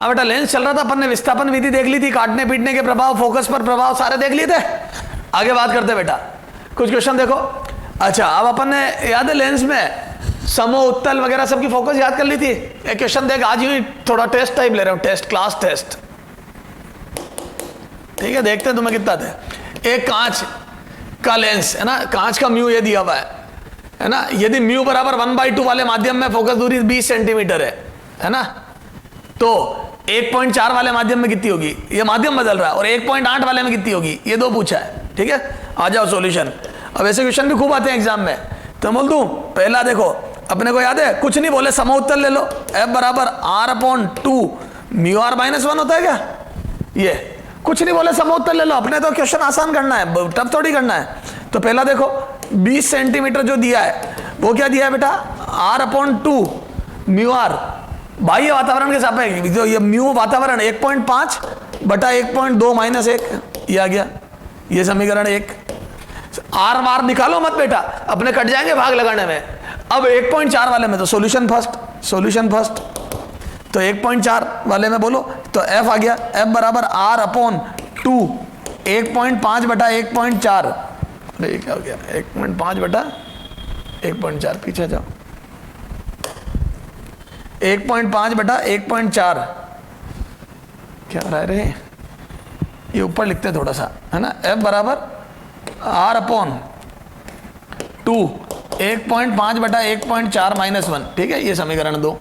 हाँ बेटा, लेंस चल रहा था, अपन ने विस्थापन विधि देख ली थी, काटने पीटने के प्रभाव, फोकस पर प्रभाव सारे देख लिए थे। आगे बात करते बेटा, कुछ क्वेश्चन देखो। अच्छा, अब अपन ने याद है लेंस में समो उत्तल वगैरह सबकी फोकस याद कर ली थी। एक क्वेश्चन देख, आज ही थोड़ा टेस्ट टाइप ले रहा हूं, टेस्ट, क्लास टेस्ट, ठीक है, देखते हैं तुम्हें कितना थे। एक कांच का लेंस है ना, कांच का म्यू ये दिया हुआ है ना, यदि म्यू बराबर 1/2 वाले माध्यम में फोकस दूरी 20 सेंटीमीटर है ना, तो 1.4 वाले माध्यम में कितनी होगी, ये माध्यम बदल रहा है, और 1.8 वाले में कितनी होगी, ये दो पूछा है, ठीक है। आ जाओ सॉल्यूशन। अब ऐसे क्वेश्चन भी खूब आते हैं एग्जाम में, तो बोल दूं, पहला देखो, अपने को याद है, कुछ नहीं बोले, समोत्तल ले लो, F बराबर R/2 μr - 1 होता है क्या, ये कुछ नहीं बोले, समोत्तल ले लो। अपने तो क्वेश्चन आसान करना है, टफ थोड़ी करना है। तो पहला देखो, 20 सेंटीमीटर जो दिया है वो क्या दिया है बेटा, R/2 μr, बाह्य वातावरण के सापेक्ष, जो ये म्यू वातावरण 1.5 बटा 1.2 - 1, ये आ गया, ये समीकरण 1। आर वार निकालो मत बेटा, अपने कट जाएंगे भाग लगाने में। अब 1.4 वाले में तो सॉल्यूशन फर्स्ट, तो 1.4 वाले में बोलो, तो F आ गया, F बराबर R/2 1.5 बटा 1.4, अरे क्या हो गया, 1.5 बटा 1.4, पीछे जाओ, 1.5 बटा 1.4, क्या रहा रे, ये ऊपर लिखते हैं थोड़ा सा, है ना। F बराबर R/2 1.5 बटा 1.4 - 1, ठीक है, ये समीकरण 2,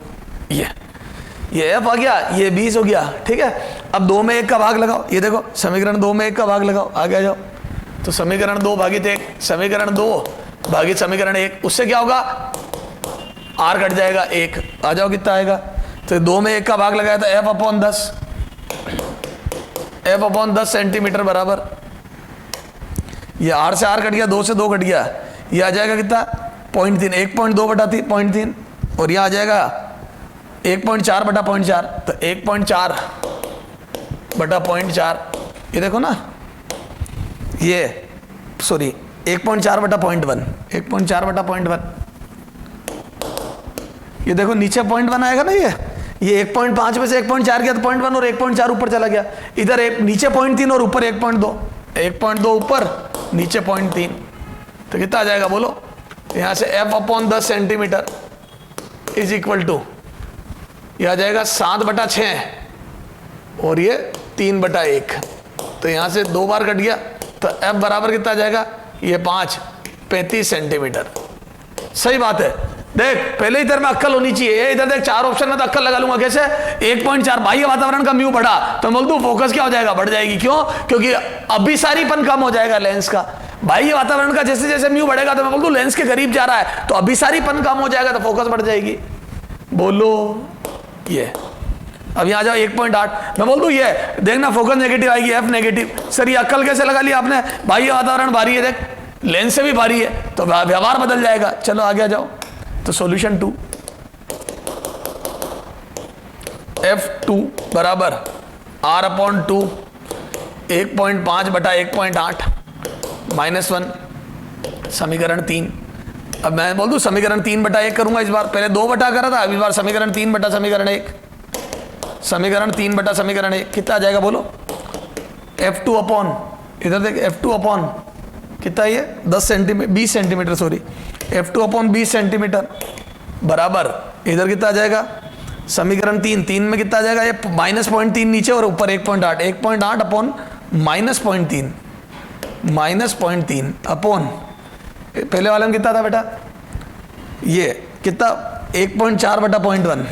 ये F आ गया, ये 20 हो गया, ठीक है। अब 2 में 1 का भाग लगाओ, ये देखो समीकरण 2 में 1 का भाग लगाओ, आगे आ जाओ, तो समीकरण 2 भागित 1, समीकरण 2 भागित समीकरण 1, उससे क्या होगा, R कट जाएगा 1, आ जाओ कितना आएगा, तो 2 में 1 का भाग लगाया तो F/10 सेंटीमीटर बराबर, ये R से R कट गया, 2 से 2 कट गया, ये आ जाएगा कितना 0.3, 1.2 बटा 0.3, और यह आ जाएगा 1.4 बटा 0.4, तो 1.4 बटा 0.4, ये देखो ना, ये सॉरी 1.4 बटा 0.1, 1.4 बटा 0.1, ये देखो नीचे 0.1 आएगा ना, ये 1.5 में से 1.4 गया तो 0.1 और 1.4 ऊपर चला गया, इधर नीचे 0.3 और ऊपर 1.2, 1.2 ऊपर नीचे 0.3, तो कितना आ जाएगा बोलो, यहां से F/10 centimetre is equal to, ये आ जाएगा 7 बटा 6 और ये 3 बटा 1, तो यहां से 2 बार कट गया, तो F बराबर कितना आ जाएगा, ये 35 सेंटीमीटर। सही बात है, देख पहले इधर में अक्कल होनी चाहिए, इधर देख 4 ऑप्शन में तो अक्कल लगा लूंगा, कैसे 1.4 बाह्य वातावरण का म्यू बढ़ा, तो बोल दूं फोकस क्या हो जाएगा, बढ़ जाएगी, क्यों, क्योंकि अभिसारीपन कम हो जाएगा लेंस का, बाह्य वातावरण का जैसे जैसे म्यू बढ़ेगा तो मैं बोल दूं लेंस के करीब जा रहा है, तो अभिसारीपन कम हो जाएगा, तो फोकस बढ़ जाएगी, बोलो ये। अब यहाँ जाओ 1.8, मैं बोल दूं ये देखना फोकस नेगेटिव आएगी, F नेगेटिव, सर ये अक्कल कैसे लगा लिया आपने, बाह्य वातावरण भारी है, देख लेंस से भी भारी है, तो व्यवहार बदल जाएगा। चलो आगे आ जाओ, तो सॉल्यूशन 2, F2 बराबर R/2 1.5 बटा 1.8 -1, समीकरण 3। अब मैं बोल दूं समीकरण 3 बटा 1 करूंगा इस बार, पहले 2 बटा करा था, अब इस बार समीकरण 3 बटा समीकरण 1, समीकरण 3 बटा समीकरण 1 कितना आ जाएगा बोलो, F2 अपॉन, इधर देख F2 अपॉन कितना, ये 10 centimetre 20 centimetre sorry, F2 upon 20 centimetre बराबर, इधर कितना आ जाएगा, समीकरण 3 में कितना आ जाएगा, ये -0.3 नीचे और ऊपर 1.8, 1.8 अपॉन -0.3, -0.3 अपॉन, पहले वाले में कितना था बेटा, ये कितना 1.4 बटा 0.1,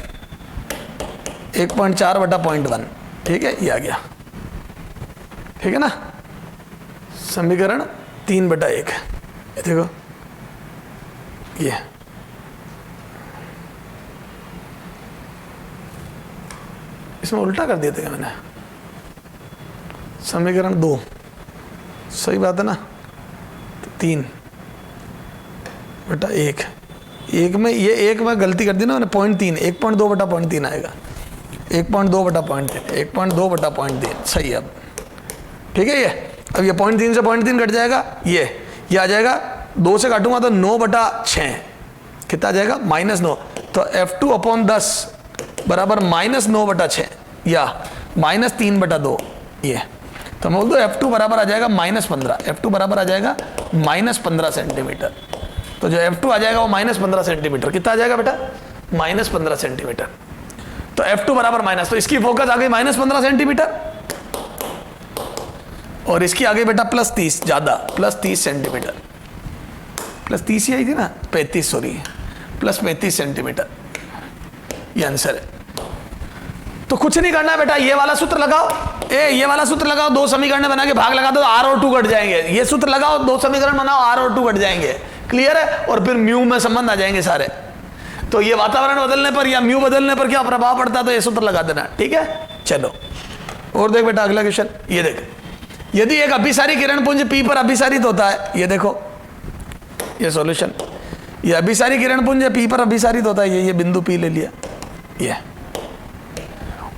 1.4 बटा 0.1, ठीक है, ये आ गया, ठीक है ना, समीकरण 3 बटा 1, देखो ये इसमें उल्टा कर दिया था क्या मैंने, समीकरण 2, सही बात है ना, तो 3 बटा 1, एक में ये एक में गलती कर दी ना मैंने, 0.3, 1.2 बटा 0.3 आएगा, 1.2 बटा 0.3, 1.2 बटा 0.3, सही है। अब ठीक है, ये अब ये 0.3 से 0.3 कट जाएगा, ये आ जाएगा, 2 से काटूंगा तो 9 बटा 6, कितना आ जाएगा -9, तो F2 अपॉन 10 बराबर -9 बटा 6, या -3/2 ये, तो मैं बोल दो F2 बराबर आ जाएगा -15, F2 बराबर आ जाएगा -15 सेंटीमीटर। तो जो F2 आ जाएगा वो -15 सेंटीमीटर, कितना आ जाएगा बेटा? -15 सेंटीमीटर। तो F2 बराबर माइनस, तो इसकी फोकस आ गई -15 सेंटीमीटर और इसकी आ गई बेटा +30, ज्यादा +30 सेंटीमीटर, +30 ही आई थी ना, 35 सॉरी, +35 सेंटीमीटर, ये आंसर है। तो कुछ नहीं करना है बेटा, ये वाला सूत्र लगाओ, ये वाला सूत्र लगाओ, 2 समीकरण बना के भाग लगा दो, R और 2 कट जाएंगे। ये सूत्र लगाओ, 2 समीकरण बनाओ, R और 2 कट जाएंगे, क्लियर है? और फिर म्यू में संबंध आ जाएंगे सारे। तो ये वातावरण बदलने पर या म्यू बदलने पर क्या प्रभाव पड़ता है, तो ये सूत्र लगा देना, ठीक है? चलो और देख बेटा अगला क्वेश्चन, ये देख, यदि एक अभिसारी किरण पुंज P पर अभिसारित होता है, ये देखो ये सॉल्यूशन, ये अभिसारी किरण पुंज P पर अभिसारित होता है, ये बिंदु P ले लिया, ये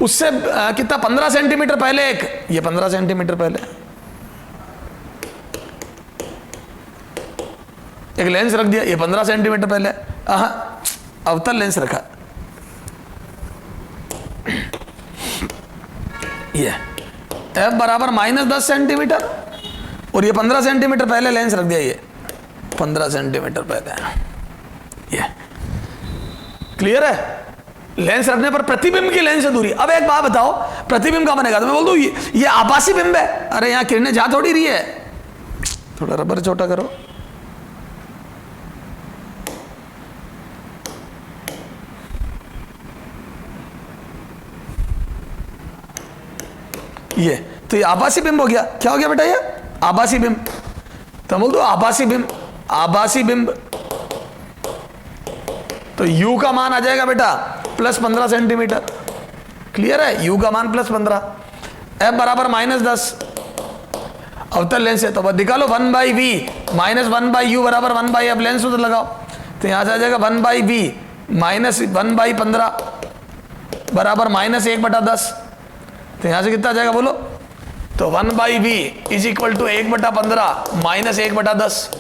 उससे कितना 15 सेंटीमीटर पहले एक, ये 15 सेंटीमीटर पहले एक लेंस रख दिया, ये 15 सेंटीमीटर पहले अवतल लेंस रखा, ये F बराबर -10 सेंटीमीटर और ये 15 सेंटीमीटर पहले लेंस रख दिया, ये 15 सेंटीमीटर पहले, ये क्लियर है? लेंस रखने पर प्रतिबिंब की लेंस से दूरी। अब एक बात बताओ, प्रतिबिंब का बनेगा? तो मैं बोल दूं ये आभासी बिंब है, अरे यहां किरणें जा थोड़ी रही है, थोड़ा रबर छोटा करो, ये तो ये आभासी बिंब हो गया। क्या हो गया बेटा? ये आभासी बिंब। तो बोल दो आभासी बिंब, आभासी बिंब, तो u का मान आ जाएगा बेटा +15 सेंटीमीटर, क्लियर है? u का मान +15, F बराबर -10, अवतल लेंस है, तो बस निकालो 1/v -1/u बराबर 1/f, लेंस सूत्र लगाओ, तो यहां से आ जाएगा 1/v -1/15 बराबर -1/10, तो यहां से कितना आ जाएगा बोलो? तो 1/v इज इक्वल टू 1/15 -1/10,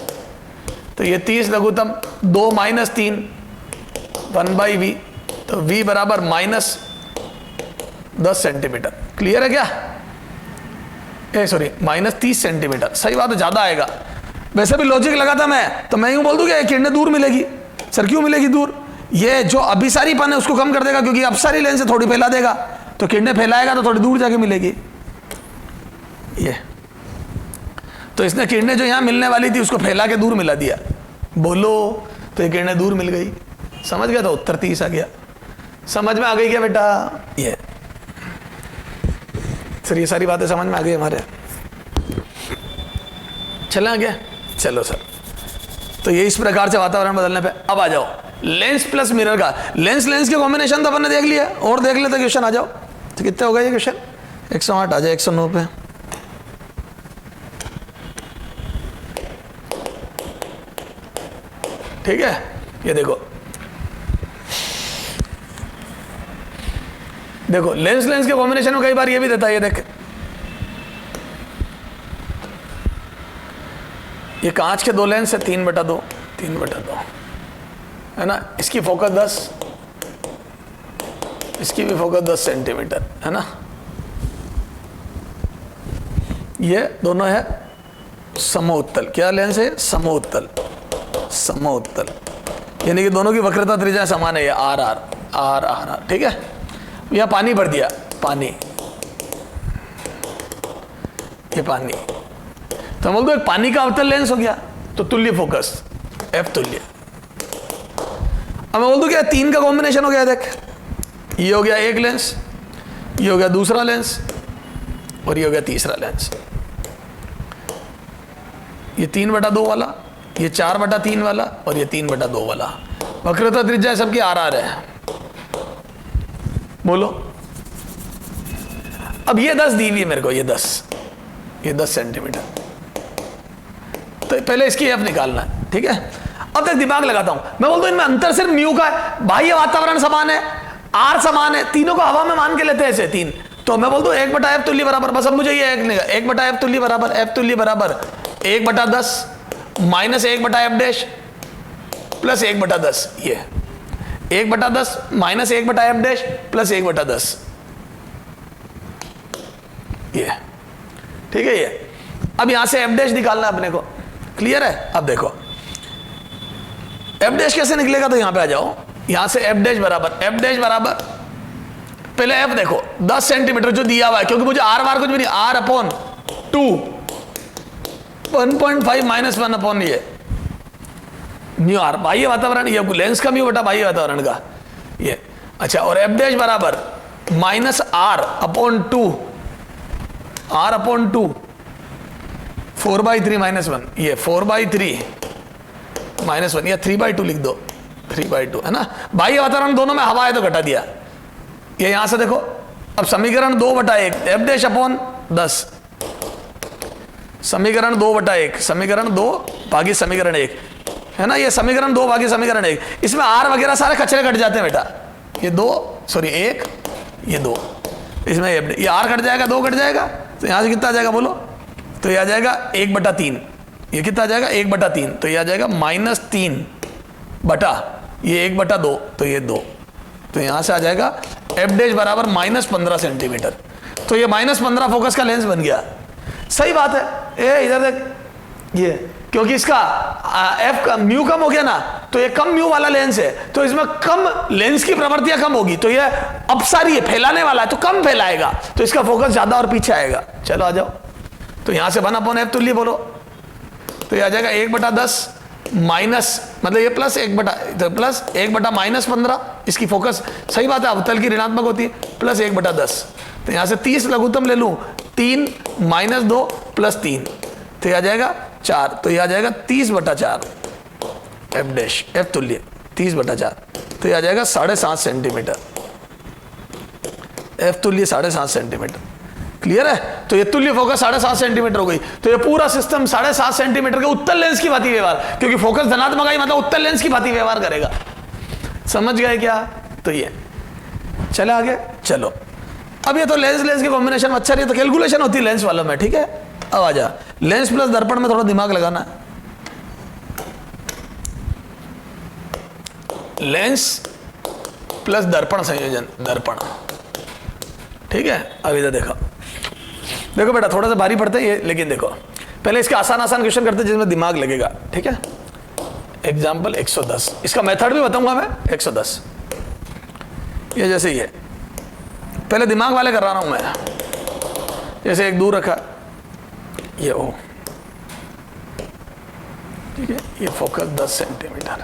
तो ये 30 लघुत्तम 2 - 3 1/v, तो v बराबर -10 सेंटीमीटर, क्लियर है क्या? सॉरी -30 सेंटीमीटर, सही बात है, ज्यादा आएगा। वैसे भी लॉजिक लगा था मैं, तो मैं यूं बोल दूं कि किरणें दूर मिलेगी। सर क्यों मिलेगी दूर? ये जो अभिसारीपन है उसको कम कर देगा, क्योंकि अपसारी लेंस से थोड़ी फैला देगा, तो किरणें फैलाएगा तो थोड़ी दूर जाके मिलेगी। ये तो इसने किरणें जो यहां मिलने वाली थी उसको फैला के दूर मिला दिया, बोलो, तो ये किरणें दूर मिल गई। समझ गया? तो उत्तर 30 आ गया। समझ में आ गई क्या बेटा? ये सर ये सारी बातें समझ में आ गई हमारे, चला गया? चलो सर, तो ये इस प्रकार से वातावरण बदलने पे। अब आ जाओ लेंस प्लस मिरर का, लेंस के कॉम्बिनेशन तो अपन ने देख लिया, और देख लेते क्वेश्चन। आ जाओ, तो कितने हो गए ये क्वेश्चन? 108 आ जाए 109 पे। ठीक है, ये देखो देखो लेंस के कॉम्बिनेशन में कई बार ये भी देता है, ये देख, ये कांच के 2 लेंस है, 3/2 है ना, इसकी फोकस 10, इसकी भी फोकस 10 सेंटीमीटर है ना, ये दोनों है समोत्तल। क्या लेंस है? समोत्तल, यानी कि दोनों की वक्रता त्रिज्या समान है, ये आर। ठीक है, यहां पानी भर दिया, पानी, ये पानी, तो बोल दो एक पानी का अवतल लेंस हो गया, तो तुल्य फोकस F तुल्य। अब मैं बोल दूं क्या 3 का कॉम्बिनेशन हो गया, देख, ये हो गया एक लेंस, ये हो गया दूसरा लेंस, और ये हो गया तीसरा लेंस। ये 3/2 वाला, ये 4/3 वाला, और ये 3/2 वाला। वक्रता त्रिज्या सबकी आर है, बोलो। अब ये 10 दी हुई है मेरे को, ये 10 सेंटीमीटर, तो पहले इसकी एफ निकालना है, ठीक है। अब तक दिमाग लगाता हूं मैं, बोलता हूं इनमें अंतर सिर्फ म्यू का है, बाह्य वातावरण समान है, आर समान है, तीनों को हवा में मान के लेते हैं ऐसे 3, तो मैं बोलता हूं 1/f तुल्य बराबर, बस अब मुझे ये 1/f तुल्य बराबर, F तुल्य बराबर 1/10 माइनस 1/f डैश प्लस 1/10, ये 1/10 माइनस 1/f डैश प्लस 1/10, ये, ठीक है। ये अब यहां से एफ डैश निकालना है अपने को, क्लियर है। अब देखो एफ डैश कैसे निकलेगा, तो यहां पे आ जाओ, यहां से एफ डैश बराबर पहले एफ देखो 10 सेंटीमीटर जो दिया हुआ है, क्योंकि मुझे आर वार कुछ भी नहीं, आर अपॉन 2 1.5 माइनस 1 अपॉन ये म्यू आर, बाह्य वातावरण, ये लेंस का म्यू बटा बाह्य वातावरण का ये। अच्छा, और एफ डैश बराबर माइनस आर अपॉन 2 4/3 माइनस 1, ये 4/3 माइनस 1 या 3/2 लिख दो, 3/2 है ना। बाह्य वातावरण दोनों में हवा है तो घटा दिया। ये यहां से देखो, अब समीकरण 2/1 एफ डैश अपॉन 10, समीकरण 2/1, समीकरण 2 भागी समीकरण 1 है ना। ये समीकरण 2 भागी समीकरण 1, इसमें आर वगैरह सारे कचरे कट जाते हैं बेटा। ये 2 सॉरी 1 ये 2, इसमें ये आर कट जाएगा, 2 कट जाएगा, तो यहां से कितना आ जाएगा बोलो, तो ये आ जाएगा 1/3, ये कितना आ जाएगा 1/3, तो ये आ जाएगा -3 बटा ये 1/2, तो ये 2, तो यहां से आ जाएगा एफ डैश बराबर -15 सेंटीमीटर। तो ये -15 फोकस का लेंस बन गया। सही बात है, ए इधर देख, ये क्योंकि इसका एफ का म्यू कम हो गया ना, तो ये कम म्यू वाला लेंस है, तो इसमें कम लेंस की प्रवृत्तियां कम होगी, तो ये अपसारी है, फैलाने वाला है, तो कम फैलाएगा, तो इसका फोकस ज्यादा और पीछे आएगा। चलो आ जाओ, तो यहां से 1/f तुल्य बोलो, तो ये आ जाएगा 1/10 माइनस, मतलब ये प्लस 1/- -15, इसकी फोकस सही बात है, अवतल की ऋणात्मक होती है, प्लस 1/10, तो यहां से 30 लघुत्तम ले लूं, 3 - 2 + 3, तो ये आ जाएगा 4, तो ये आ जाएगा 30/4 एफ डैश, एफ तुल्य 30/4, तो ये आ जाएगा 7.5 सेंटीमीटर, एफ तुल्य 7.5 सेंटीमीटर। क्लियर है, तो ये तुल्य फोकस 7.5 सेंटीमीटर हो गई। तो ये पूरा सिस्टम 7.5 सेंटीमीटर के उत्तल लेंस की भांति व्यवहार, क्योंकि फोकस धनात्मक आई मतलब उत्तल लेंस की भांति व्यवहार करेगा। समझ गए क्या? तो ये चले आगे, चलो अब ये तो लेंस के कॉम्बिनेशन अच्छा नहीं, तो कैलकुलेशन होती है लेंस वालों में, ठीक है। अब आ जा, लेंस प्लस दर्पण में थोड़ा दिमाग लगाना। लेंस प्लस दर्पण संयोजन, दर्पण, ठीक है। अब इधर देखो बेटा, थोड़ा सा भारी पड़ता है ये, लेकिन देखो पहले इसके आसान क्वेश्चन करते हैं जिसमें दिमाग लगेगा, ठीक है। एग्जाम्पल 110, इसका मेथड भी बताऊंगा मैं। 110 ये जैसे ही है, पहले दिमाग वाले कर रहा हूं मैं। जैसे एक दूर रखा, ये ओ, ठीक है, ये फोकस 10 सेंटीमीटर,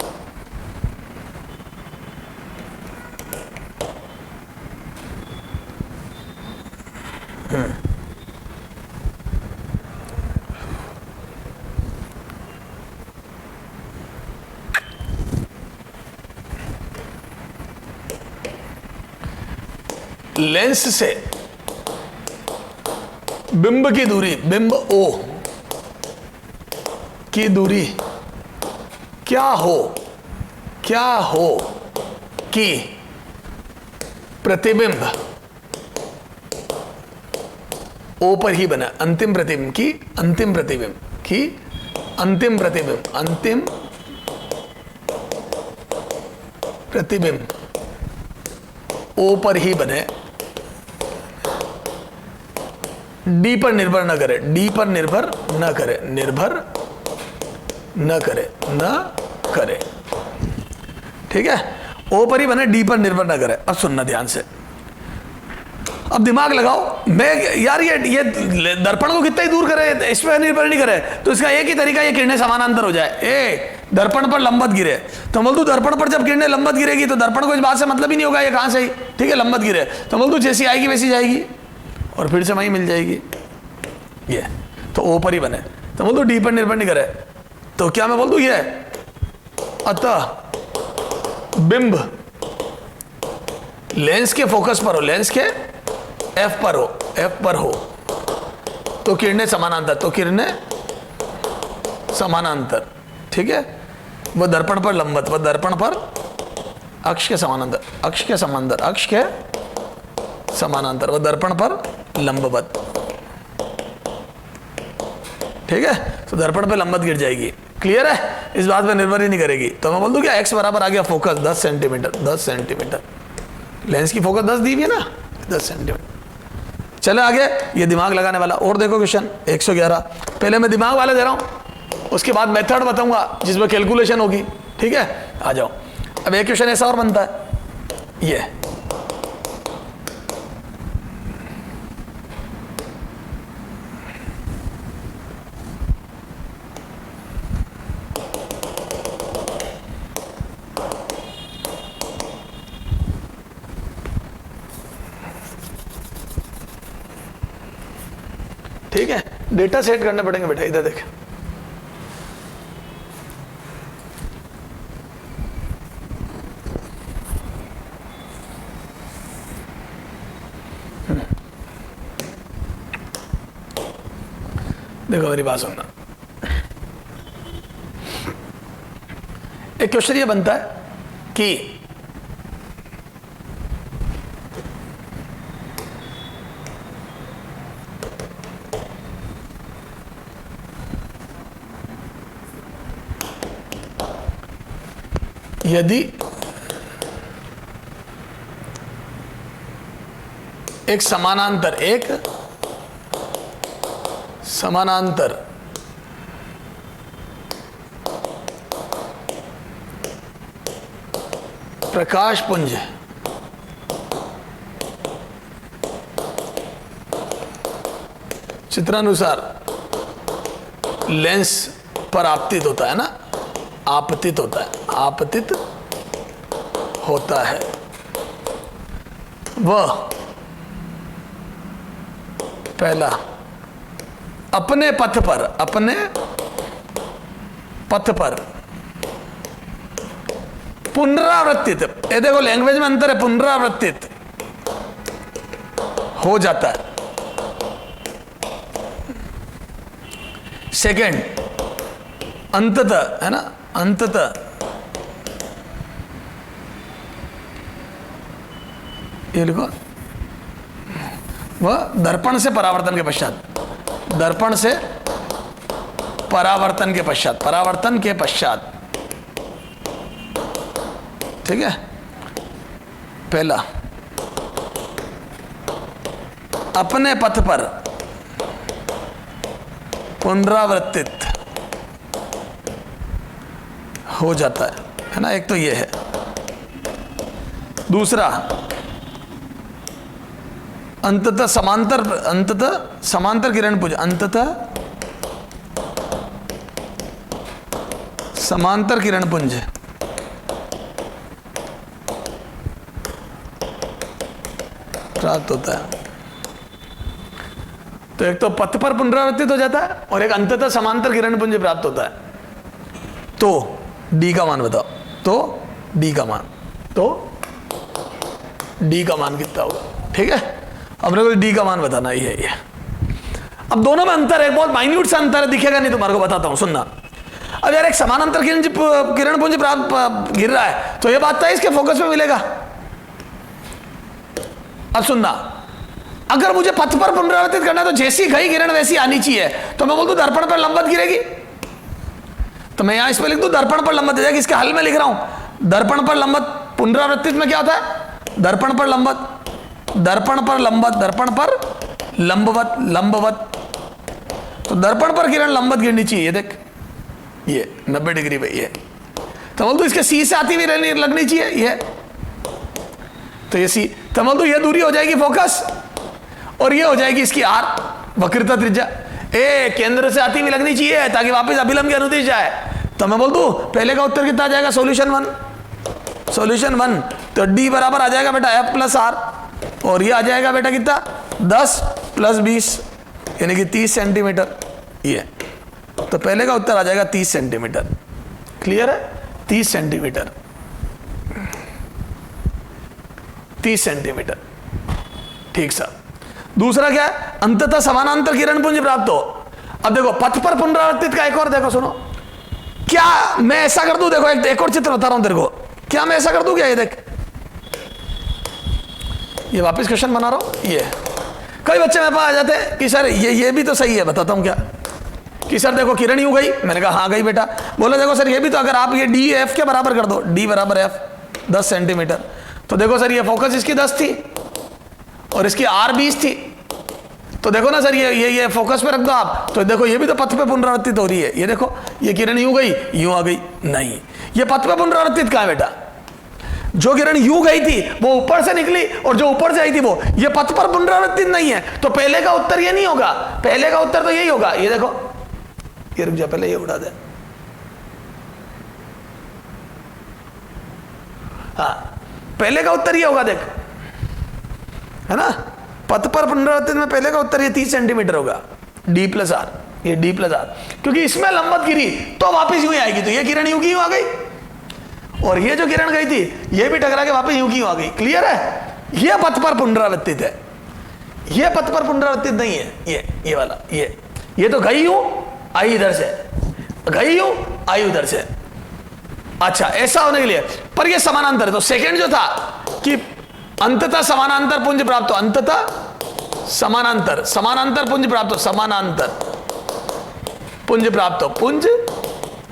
लेंस से बिंब की दूरी, बिंब ओ की दूरी क्या हो कि प्रतिबिंब ओ पर ही बना, अंतिम प्रतिबिंब ओ पर ही बने, डी पर निर्भर न करे, ठीक है। ओ पर ही बने, डी पर निर्भर न करे। अब सुनना ध्यान से, अब दिमाग लगाओ। मैं यार ये दर्पण को कितना ही दूर करे, इस पर निर्भर नहीं करे, तो इसका एक ही तरीका, ये किरणें समानांतर हो जाए। दर्पण पर लंबवत गिरे, तो बोल दू दर्पण पर जब किरणें लंबवत गिरेगी तो दर्पण को इस बात से मतलब ही नहीं होगा ये कहां से आई, ठीक है। लंबवत गिरे तो बोल दू जैसी आएगी वैसी जाएगी और फिर से वहीं मिल जाएगी, ये तो ओ पर ही बने। तो बोल दू डी पर निर्भर नहीं करे, तो क्या मैं बोल दू ये अतः बिंब लेंस के फोकस पर हो, लेंस के एफ पर हो तो किरणें समानांतर, ठीक है। वह दर्पण पर लंबवत, वह दर्पण पर अक्ष के समानांतर, वह दर्पण पर लंबवत, ठीक है। तो दर्पण पर लंबवत गिर जाएगी, क्लियर है, इस बात पर निर्भर ही नहीं करेगी। तो मैं बोल दूं क्या एक्स बराबर आ गया फोकस 10 सेंटीमीटर, लेंस की फोकस 10 दी हुई है ना, 10 सेंटीमीटर। चले आगे, ये दिमाग लगाने वाला। और देखो क्वेश्चन 111, पहले मैं दिमाग वाले दे रहा हूं, उसके बाद मेथड बताऊंगा जिसमें कैलकुलेशन होगी। ठीक है, आ जाओ। अब एक क्वेश्चन ऐसा और बनता है, ये ठीक है, डेटा सेट करने पड़ेंगे बेटा। इधर देख, देखो मेरी बात सुनना। एक क्वेश्चन ये बनता है कि यदि एक समानांतर प्रकाश पुंज चित्रानुसार लेंस पर आपतित होता है ना, आपतित होता है, वह पहला अपने पथ पर पुनरावर्तित, ये देखो लैंग्वेज में अंतर है, पुनरावर्तित हो जाता है। सेकंड, अंततः, है ना, अंततः ये लिखो, वह दर्पण से परावर्तन के पश्चात, ठीक है, पहला अपने पथ पर पुनरावर्तित हो जाता है ना, एक तो ये है। दूसरा, अंततः समांतर किरण पुंज, समांतर किरण पुंज प्राप्त होता है। तो एक तो पथ पर पुनरावर्तित हो जाता है और एक अंततः समांतर किरण पुंज प्राप्त होता है। तो डी का मान बताओ, तो डी का मान कितना होगा? ठीक है, अपने को डी का मान बताना ही है ये। अब दोनों में अंतर है, बहुत माइन्यूट सा अंतर है, दिखेगा नहीं तुम्हारे को, बताता हूं, सुनना। अब यार एक समानांतर किरण पुंज प्राप्त गिर रहा है, तो ये बात है इसके फोकस में मिलेगा। अब सुनना, अगर मुझे पथ पर पुनरावर्तित करना है तो जैसी गई किरण वैसी आनी चाहिए, तो मैं बोल दूं दर्पण पर लंबवत गिरेगी, तो मैं यहां इस पर लिख दूं दर्पण पर लंबवत, जैसे इसके हल में लिख रहा हूं दर्पण पर लंबवत। पुनरावर्तित में क्या होता है? दर्पण पर लंबवत। तो दर्पण पर किरण लंबवत गिरनी चाहिए, देख ये 90 डिग्री पे, ये तो बोल दो इसके सी से आती हुई लगनी चाहिए ये, तो ये सी, तो बोल दो ये दूरी हो जाएगी फोकस, और ये हो जाएगी इसकी आर, वक्रता त्रिज्या। ए केंद्र से आती हुई लगनी चाहिए ताकि वापस अभिलंब के अनुदिश जाए। तो मैं बोल दूं पहले का उत्तर कितना आ जाएगा? सॉल्यूशन 1। तो डी बराबर आ जाएगा बेटा एफ प्लस आर, और ये आ जाएगा बेटा कितना? 10 + 20 यानी कि 30 सेंटीमीटर। ये तो पहले का उत्तर आ जाएगा 30 सेंटीमीटर। क्लियर है? 30 सेंटीमीटर, 30 सेंटीमीटर। ठीक सर। दूसरा क्या है? अंततः समानांतर किरण पुंज प्राप्त हो। अब देखो पथ पर पुनरावर्तित का एक और देखो, सुनो क्या मैं ऐसा कर दूं, देखो एक और चित्र बता रहा हूं तेरे को, क्या मैं ऐसा कर दूं क्या? ये देख, ये वापस क्वेश्चन बना रहा हूं। ये कई बच्चे मेरे पास आ जाते हैं कि सर ये भी तो सही है, बताता हूं क्या कि सर देखो किरण यूं गई, मैंने कहा हाँ गई बेटा। बोले देखो सर ये भी तो, अगर आप ये डी एफ के बराबर कर दो, डी बराबर एफ 10 सेंटीमीटर, तो देखो सर ये फोकस इसकी 10 थी और इसकी आर 20 थी, तो देखो ना सर, ये फोकस पे रख दो आप, तो देखो ये भी तो पथ पे पुनरावर्तित हो रही है। ये देखो, ये किरण यूं गई, यूं आ गई, नहीं, ये पथ पे पुनरावर्तित कहां है बेटा? जो किरण यूं गई थी वो ऊपर से निकली, और जो ऊपर से आई थी वो, ये पथ पर पुनरावर्तित नहीं है। तो पहले का उत्तर ये नहीं होगा, पहले का उत्तर तो यही होगा। ये देखो, ये रुक जा, पहले ये उड़ा दे। हाँ, पहले का उत्तर ये होगा, देख, है ना, पथ पर पुनरावर्तित में पहले का उत्तर ये 30 सेंटीमीटर होगा, D + R, ये D + R, क्योंकि इसमें लंबवत गिरी तो वापस यूं ही आएगी। तो ये किरण यूं की यूं आ गई, और ये जो किरण गई थी ये भी टकरा के वापस यूं की यूं आ गई। क्लियर है? ये पथ पर पुनरावर्तित है, ये पथ पर पुनरावर्तित नहीं है। ये वाला, ये तो गई यूं, आई इधर से, गई यूं, आई उधर से। अच्छा, ऐसा होने के लिए, पर ये समानांतर है। तो सेकंड जो था कि अंततः समानांतर पुंज प्राप्त हो, अंततः समानांतर, समानांतर पुंज प्राप्त हो, समानांतर पुंज प्राप्त हो, पुंज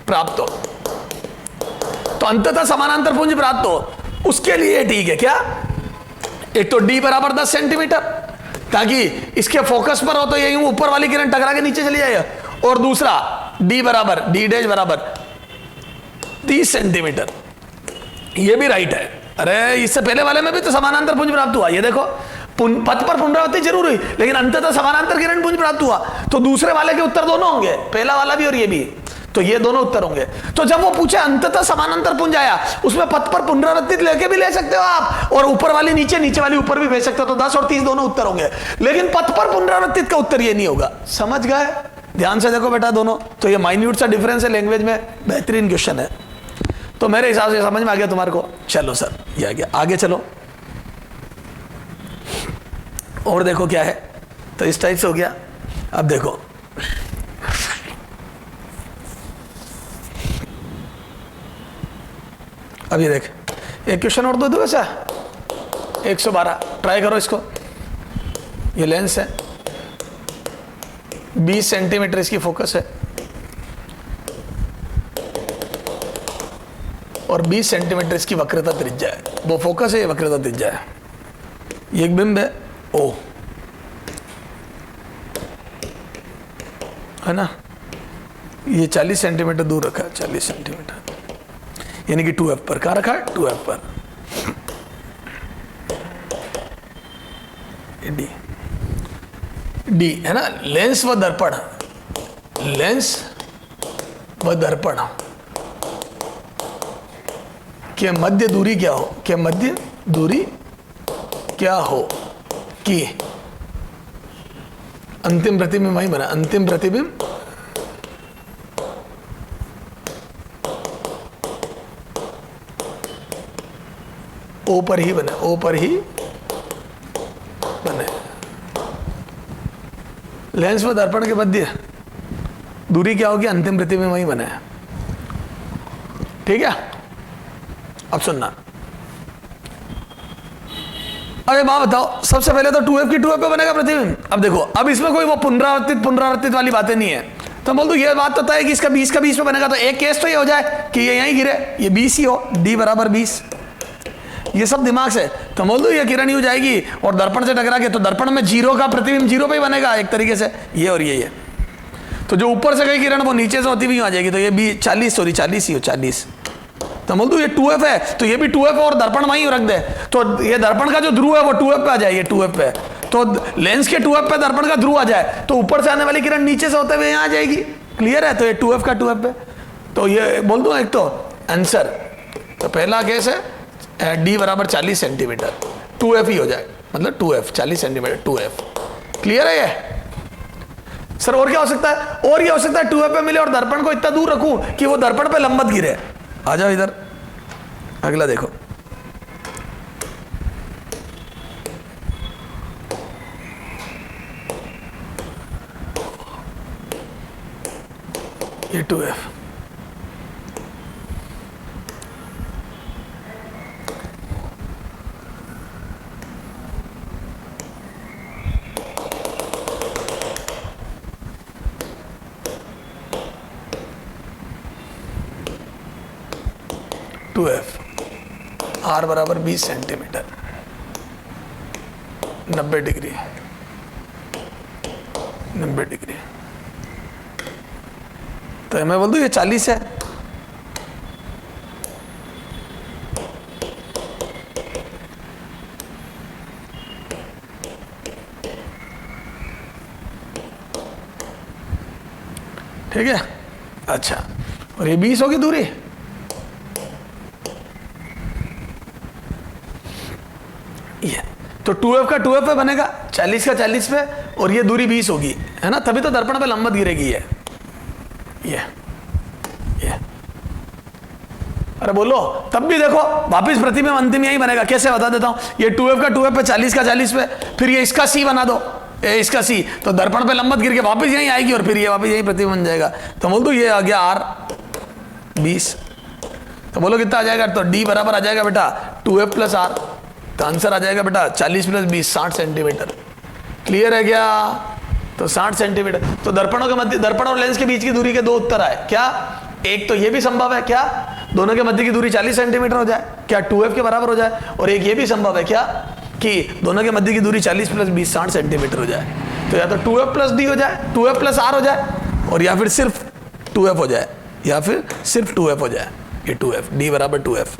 प्राप्त हो। तो अंततः समानांतर पुंज प्राप्त हो, उसके लिए ठीक है क्या? एक तो D = 10 सेंटीमीटर, ताकि इसके फोकस पर हो तो ये यूं ऊपर वाली किरण टकरा के नीचे चली जाए, और दूसरा D = 30 सेंटीमीटर। ये भी राइट है। अरे इससे पहले वाले में भी तो समानांतर पुंज प्राप्त हुआ। ये देखो, पथ पर पुनरावृत्ति जरूर हुई, लेकिन अंततः समानांतर किरण पुंज प्राप्त हुआ। तो दूसरे वाले के उत्तर दोनों होंगे, पहला वाला भी और ये भी, तो ये दोनों उत्तर होंगे। तो जब वो पूछे अंततः समानांतर पुंज आया, उसमें पथ पर पुनरावृत्ति लेके भी ले सकते हो आप, और ऊपर वाली नीचे, नीचे वाली ऊपर भी भेज सकते हो। तो 10 और 30 दोनों उत्तर होंगे, लेकिन पथ पर पुनरावृत्ति का उत्तर ये नहीं होगा। समझ गए? ध्यान से देखो बेटा दोनों। तो ये माइन्यूट सा डिफरेंस है लैंग्वेज में, बेहतरीन क्वेश्चन है। तो मेरे हिसाब से समझ में आ गया तुम्हारे को? चलो सर, ये आ गया, आगे चलो। और देखो क्या है, तो इस टाइप से हो गया। अब देखो, अब ये देख, एक क्वेश्चन और दो दो वैसा 112, ट्राई करो इसको। ये लेंस है, 20 सेंटीमीटर इसकी फोकस है, और 20 सेंटीमीटर इसकी वक्रता त्रिज्या है। वो फोकस है, ये वक्रता त्रिज्या है। ये एक बिंब है O, है ना, ये 40 सेंटीमीटर दूर रखा है, 40 सेंटीमीटर, यानी कि 2F पर। कहाँ रखा है? 2F पर। D है ना, लेंस व दर्पण, लेंस व दर्पण के मध्य दूरी क्या हो, के मध्य दूरी क्या हो कि अंतिम प्रतिबिंब वही बना, अंतिम प्रतिबिंब O पर ही बने, O पर ही बने। लेंस व दर्पण के मध्य दूरी क्या होगी? अंतिम प्रतिबिंब वही बने। ठीक है, अब सुनना। अरे मां बताओ, सबसे पहले तो 2F की 2F पे बनेगा प्रतिबिंब। अब देखो, अब इसमें कोई वो पुनरावर्तित वाली बातें नहीं है। तो बोल दो ये बात तो तय है कि इसका 20 का 20 पे बनेगा। तो एक केस तो ये हो जाए कि ये यहीं गिरे, ये 20 ही हो, D = 20। ये सब दिमाग से। तो बोल दो ये किरण यूं जाएगी और दर्पण से टकरा के, तो दर्पण में 0 का प्रतिबिंब 0 पे ही बनेगा एक तरीके से, ये और ये। तो जो ऊपर से गई किरण वो नीचे से होती भी आ जाएगी। तो ये 40 ही हो, 40। तो बोल दो ये 2F है, तो ये भी 2F और दर्पण वहीं रख दे। तो ये दर्पण का जो ध्रुव है वो 2F पे आ जाए, ये 2F पे। तो लेंस के 2F पे दर्पण का ध्रुव आ जाए, तो ऊपर से आने वाली किरण नीचे से होते हुए यहाँ आ जाएगी। क्लियर है? तो ये 2F का 2F पे। तो ये बोल दो एक तो आंसर। तो पहला केस है D = 40 सेंटीमीटर, 2F ही हो जाए, मतलब 2F 40 सेंटीमीटर 2F। क्लियर है ये? सर और क्या हो सकता है? और ये हो सकता है 2F पे मिले और दर्पण को इतना दूर रखूं कि वो दर्पण पे लंबवत गिरे। आ जाओ इधर, अगला देखो। ये 2F, R = 20 centimetre, 90 degree. 90 degree. तो मैं बोल दूं ये 40 है। ठीक है, अच्छा, और ये 20 होगी दूरी। ये तो 2f का 2f पे बनेगा, 40 का 40 पे, और ये दूरी 20 होगी, है ना, तभी तो दर्पण पे लंबत गिरेगी ये। अरे बोलो, तब भी देखो वापिस प्रतिबिंब अंतिम यही बनेगा। कैसे बता देता हूं, ये 2f का 2f पे, 40 का 40 पे, फिर ये इसका c बना दो, इसका c, तो दर्पण पे लंबत गिर के वापिस यहीं आएगी, और फिर ये वापिस यहीं प्रतिबिंब बन जाएगा। तो बोल दो ये आ गया r 20, तो बोलो कितना आ जाएगा, तो d बराबर आ जाएगा बेटा 2f प्लस r, तो आंसर आ जाएगा बेटा 40 प्लस 20, 60 सेंटीमीटर। क्लियर है क्या? तो 60 सेंटीमीटर। तो दर्पणों के मध्य, दर्पण और लेंस के बीच की दूरी के 2 उत्तर आए क्या? एक तो ये भी संभव है क्या, दोनों के मध्य की दूरी 40 सेंटीमीटर हो जाए क्या, 2f के बराबर हो जाए, और एक ये भी संभव है क्या कि दोनों के मध्य की दूरी 40 प्लस 20, 60 सेंटीमीटर हो जाए। तो या तो 2f प्लस d हो जाए, 2f प्लस r हो जाए, और या फिर सिर्फ 2f हो जाए, या फिर सिर्फ 2f हो जाए। ये 2f, d बराबर 2f,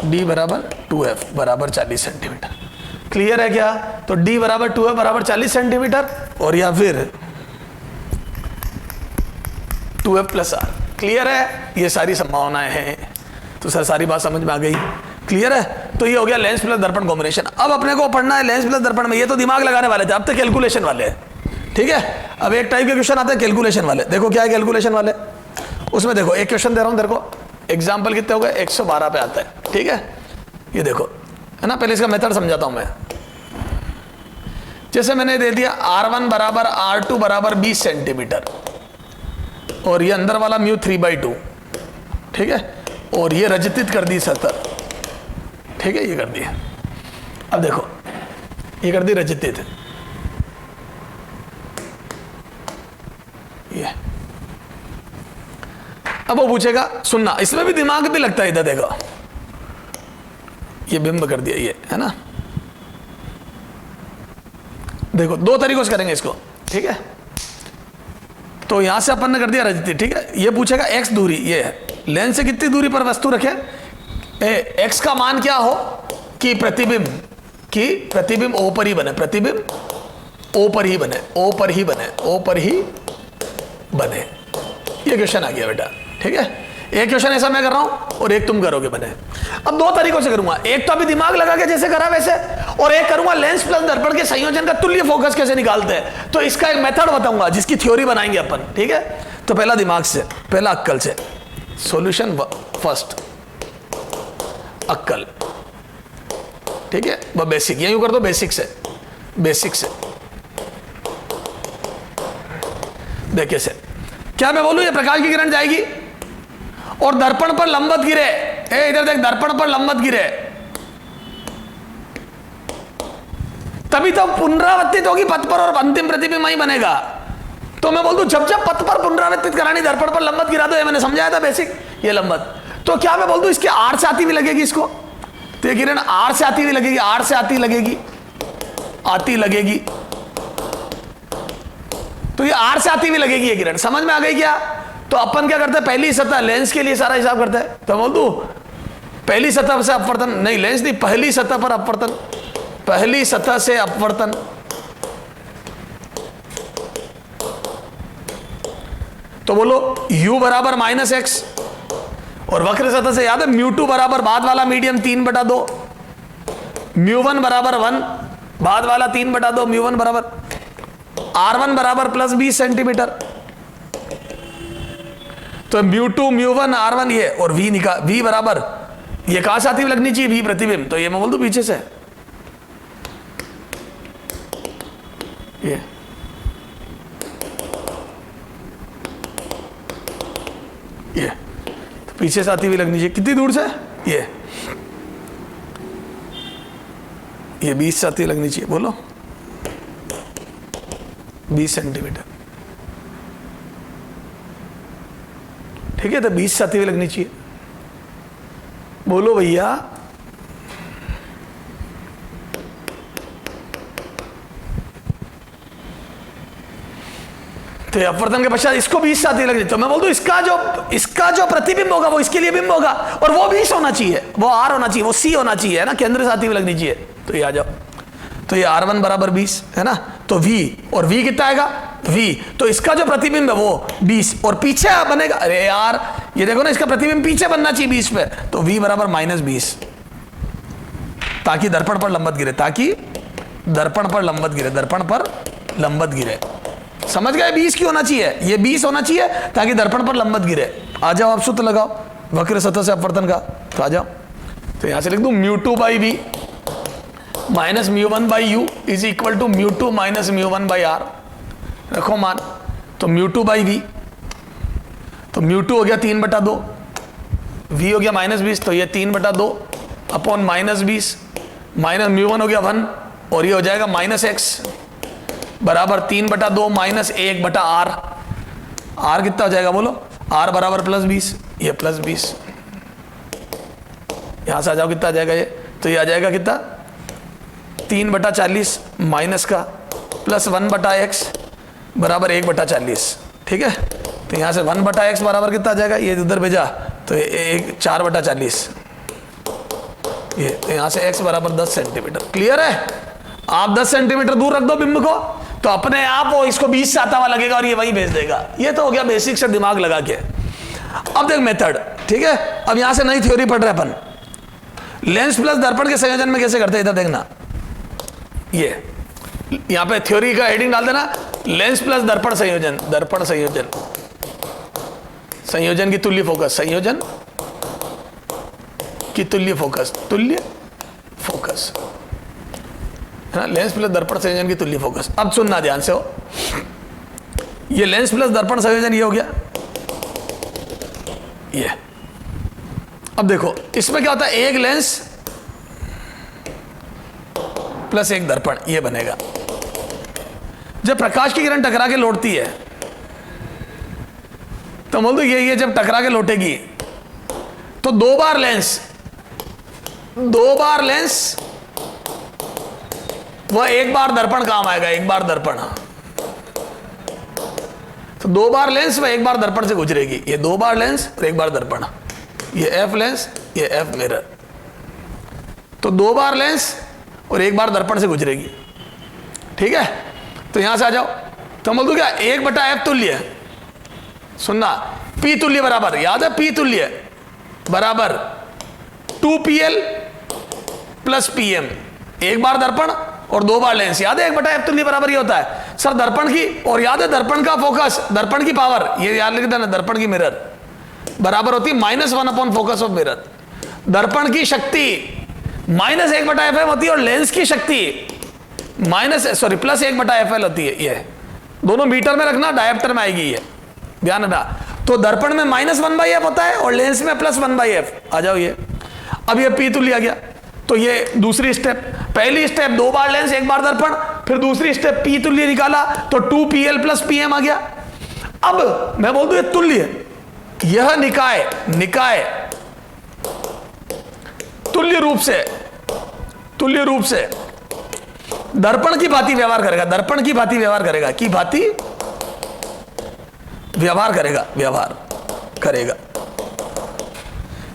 d बराबर 2f बराबर 40 सेंटीमीटर। क्लियर है क्या? तो d बराबर 2f बराबर 40 सेंटीमीटर, और या फिर 2f प्लस r। क्लियर है? ये सारी संभावनाएं हैं। तो सर सारी बात समझ में आ गई? क्लियर है? तो ये हो गया लेंस प्लस दर्पण कॉम्बिनेशन। अब अपने को पढ़ना है लेंस प्लस दर्पण में, ये तो दिमाग लगाने वाले थे, अब तो कैलकुलेशन वाले हैं। ठीक है, अब एक टाइप के क्वेश्चन आते हैं कैलकुलेशन वाले। देखो क्या है कैलकुलेशन वाले, उसमें देखो एक क्वेश्चन दे रहा हूं तेरे को, एग्जाम्पल कितने हो गए, 112 पे आता है। ठीक है, ये देखो, है ना, पहले इसका मेथड समझाता हूं मैं। जैसे मैंने दे दिया r1 बराबर r2 बराबर 20 सेंटीमीटर, और ये अंदर वाला म्यू 3/2, ठीक है, और ये रजतित कर दी 70, ठीक है, ये कर दिया। अब देखो ये कर दी रजतित, ये। अब वो पूछेगा, सुनना, इसमें भी दिमाग भी लगता है, इधर देखो, ये बिंब कर दिया, ये है ना। देखो दो तरीकों से करेंगे इसको, ठीक है। तो यहां से अपन ने कर दिया रजती, ठीक है। ये पूछेगा x दूरी, ये है लेंस से कितनी दूरी पर वस्तु रखे, x का मान क्या हो कि प्रतिबिंब O पर ही बने, प्रतिबिंब O पर ही बने, O पर ही बने, O पर ही बने। ये क्वेश्चन आ गया बेटा, ठीक है। एक क्वेश्चन ऐसा मैं कर रहा हूं और एक तुम करोगे बने। अब दो तरीकों से करूंगा, एक तो अभी दिमाग लगा के जैसे करा वैसे, और एक करूंगा लेंस प्लस दर्पण के संयोजन का तुल्य फोकस कैसे निकालते हैं। तो इसका एक मेथड बताऊंगा जिसकी थ्योरी बनाएंगे अपन, ठीक है। तो पहला दिमाग से, पहला अक्कल से, सॉल्यूशन फर्स्ट, अक्कल, ठीक है। वह बेसिक, यही कर दो, बेसिक से, बेसिक से देखिए से क्या मैं बोलूं, ये प्रकाश की किरण जाएगी और दर्पण पर लंबवत गिरे, इधर देख, दर्पण पर लंबवत गिरे, तभी तो पुनरावर्तित होगी पथ पर और अंतिम प्रतिबिंब वही बनेगा। तो मैं बोल दूं जब जब पथ पर पुनरावर्तित करानी, दर्पण पर लंबवत गिरा दो, ये मैंने समझाया था बेसिक, ये लंबवत। तो क्या मैं बोल दूं इसके आर से आती हुई लगेगी इसको, तो ये किरण आर से आती हुई लगेगी, आर से आती लगेगी, आती लगेगी, तो ये आर से आती हुई लगेगी ये किरण। समझ में आ गई क्या? तो अपन क्या करते हैं, पहली सतह लेंस के लिए सारा हिसाब करते हैं। तो बोल दूं पहली सतह से अपवर्तन, नहीं लेंस नहीं, पहली सतह पर अपवर्तन, पहली सतह से अपवर्तन, तो बोलो u बराबर -x, और वक्र सतह से याद है μ2 बराबर बाद वाला मीडियम 3/2, μ1 बराबर 1, बाद वाला 3/2, μ1 बराबर, r1 बराबर प्लस 20 सेंटीमीटर, तो μ2 μ1 r1 ये, और v निकाल, v बराबर, ये कहां से आती हुई लगनी चाहिए, v प्रतिबिंब, तो ये मैं बोल दूं पीछे से, ये तो पीछे से आती हुई लगनी चाहिए, कितनी दूर से, ये 20 से आती हुई लगनी चाहिए, बोलो 20 सेंटीमीटर, ठीक है। तो 20 से आती हुई लगनी चाहिए, बोलो भैया तो ये अपवर्तन के पश्चात इसको 20 साथी लग जाए, तो मैं बोल दूं इसका जो प्रतिबिंब होगा वो इसके लिए बिंब होगा, और वो 20 होना चाहिए, वो R होना चाहिए, वो C होना चाहिए, है ना, केंद्र साथी में लगनी चाहिए। तो ये आ जाओ, तो ये R1 बराबर 20 है ना, तो V, और V कितना आएगा V, तो इसका जो प्रतिबिंब है वो 20, और पीछे बनेगा, अरे यार ये देखो ना, इसका प्रतिबिंब पीछे बनना चाहिए 20 पे, तो V बराबर -20, ताकि दर्पण पर लंबवत गिरे, ताकि दर्पण पर लंबवत गिरे, दर्पण पर लंबवत गिरे। समझ गए? 20 क्यों होना चाहिए, ये 20 होना चाहिए ताकि दर्पण पर लंबवत गिरे। आ जाओ आप सूत्र लगाओ वक्र सतह से अपवर्तन का, तो आ जाओ, तो यहां से लिख दूं μ2/v minus μ1/u is equal to μ2 minus μ1/r, रखो मान, तो μ2/v, तो μ2 हो गया 3/2, v हो गया -20, तो ये 3/2 अपॉन -20 माइनस μ1 हो गया 1, और ये हो जाएगा -x बराबर 3/2 माइनस 1/r, r कितना हो जाएगा बोलो, r बराबर +20, ये +20, यहां से आ जाओ, कितना आ जाएगा ये, तो ये आ जाएगा कितना 3/40 माइनस का प्लस 1/x बराबर 1/40, ठीक है, तो यहां से 1/x बराबर कितना आ जाएगा, ये उधर भेजा तो 4/40, ये तो यहां से x बराबर 10 सेंटीमीटर। क्लियर है? आप 10 सेंटीमीटर दूर रख दो बिंब को, तो अपने आप वो इसको 20 से आता हुआ लगेगा और ये वही भेज देगा। ये तो हो गया बेसिक से दिमाग लगा के। अब देख मेथड, ठीक है, अब यहां से नई थ्योरी पढ़ रहे अपन, लेंस प्लस दर्पण के संयोजन में कैसे करते हैं, इधर देखना, ये यहां पे थ्योरी का हेडिंग डाल देना, लेंस प्लस दर्पण संयोजन, दर्पण संयोजन, संयोजन की तुल्य फोकस, संयोजन की तुल्य फोकस, तुल्य फोकस है ना, लेंस प्लस दर्पण संयोजन की तुल्य फोकस। अब सुनना ध्यान से हो, ये लेंस प्लस दर्पण संयोजन ये हो गया, ये अब देखो इसमें क्या होता है, एक लेंस प्लस एक दर्पण, ये बनेगा। जब प्रकाश की किरण टकरा के लौटती है तो बोल दो ये जब टकरा के लौटेगी तो दो बार लेंस वह एक बार दर्पण काम आएगा, एक बार दर्पण, तो दो बार लेंस वह एक बार दर्पण से गुजरेगी, ये दो बार लेंस और एक बार दर्पण, ये एफ लेंस, ये एफ मिरर, तो दो बार लेंस और एक बार दर्पण से गुजरेगी, ठीक है। तो यहां से आ जाओ, तो बोल दो क्या 1/f तुल्य, सुनना, P तुल्य बराबर, याद है P तुल्य बराबर 2PL प्लस PM, एक बार दर्पण और दो बार लेंस, याद है 1/f तुल्य बराबर ये होता है सर दर्पण की, और याद है दर्पण का फोकस, दर्पण की पावर, ये याद लिख देना, दर्पण की मिरर बराबर होती है -1 अपॉन फोकस ऑफ मिरर। दर्पण की शक्ति -1/fm होती है और लेंस की शक्ति +1/fl होती है। ये दोनों मीटर में रखना, डायप्टर में आएगी ये, ध्यान रखना। तो दर्पण में -1/f होता है और लेंस में +1/f। आ जाओ ये, अब ये P तुल्य आ गया, तो ये दूसरी स्टेप, पहली स्टेप दो बार लेंस एक बार दर्पण, फिर दूसरी स्टेप P तुल्य निकाला तो 2PL प्लस PM आ गया। अब मैं बोल दूं ये तुल्य, यह निकाय तुल्य रूप से दर्पण की भांति व्यवहार करेगा, दर्पण की भांति व्यवहार करेगा, की भांति व्यवहार करेगा।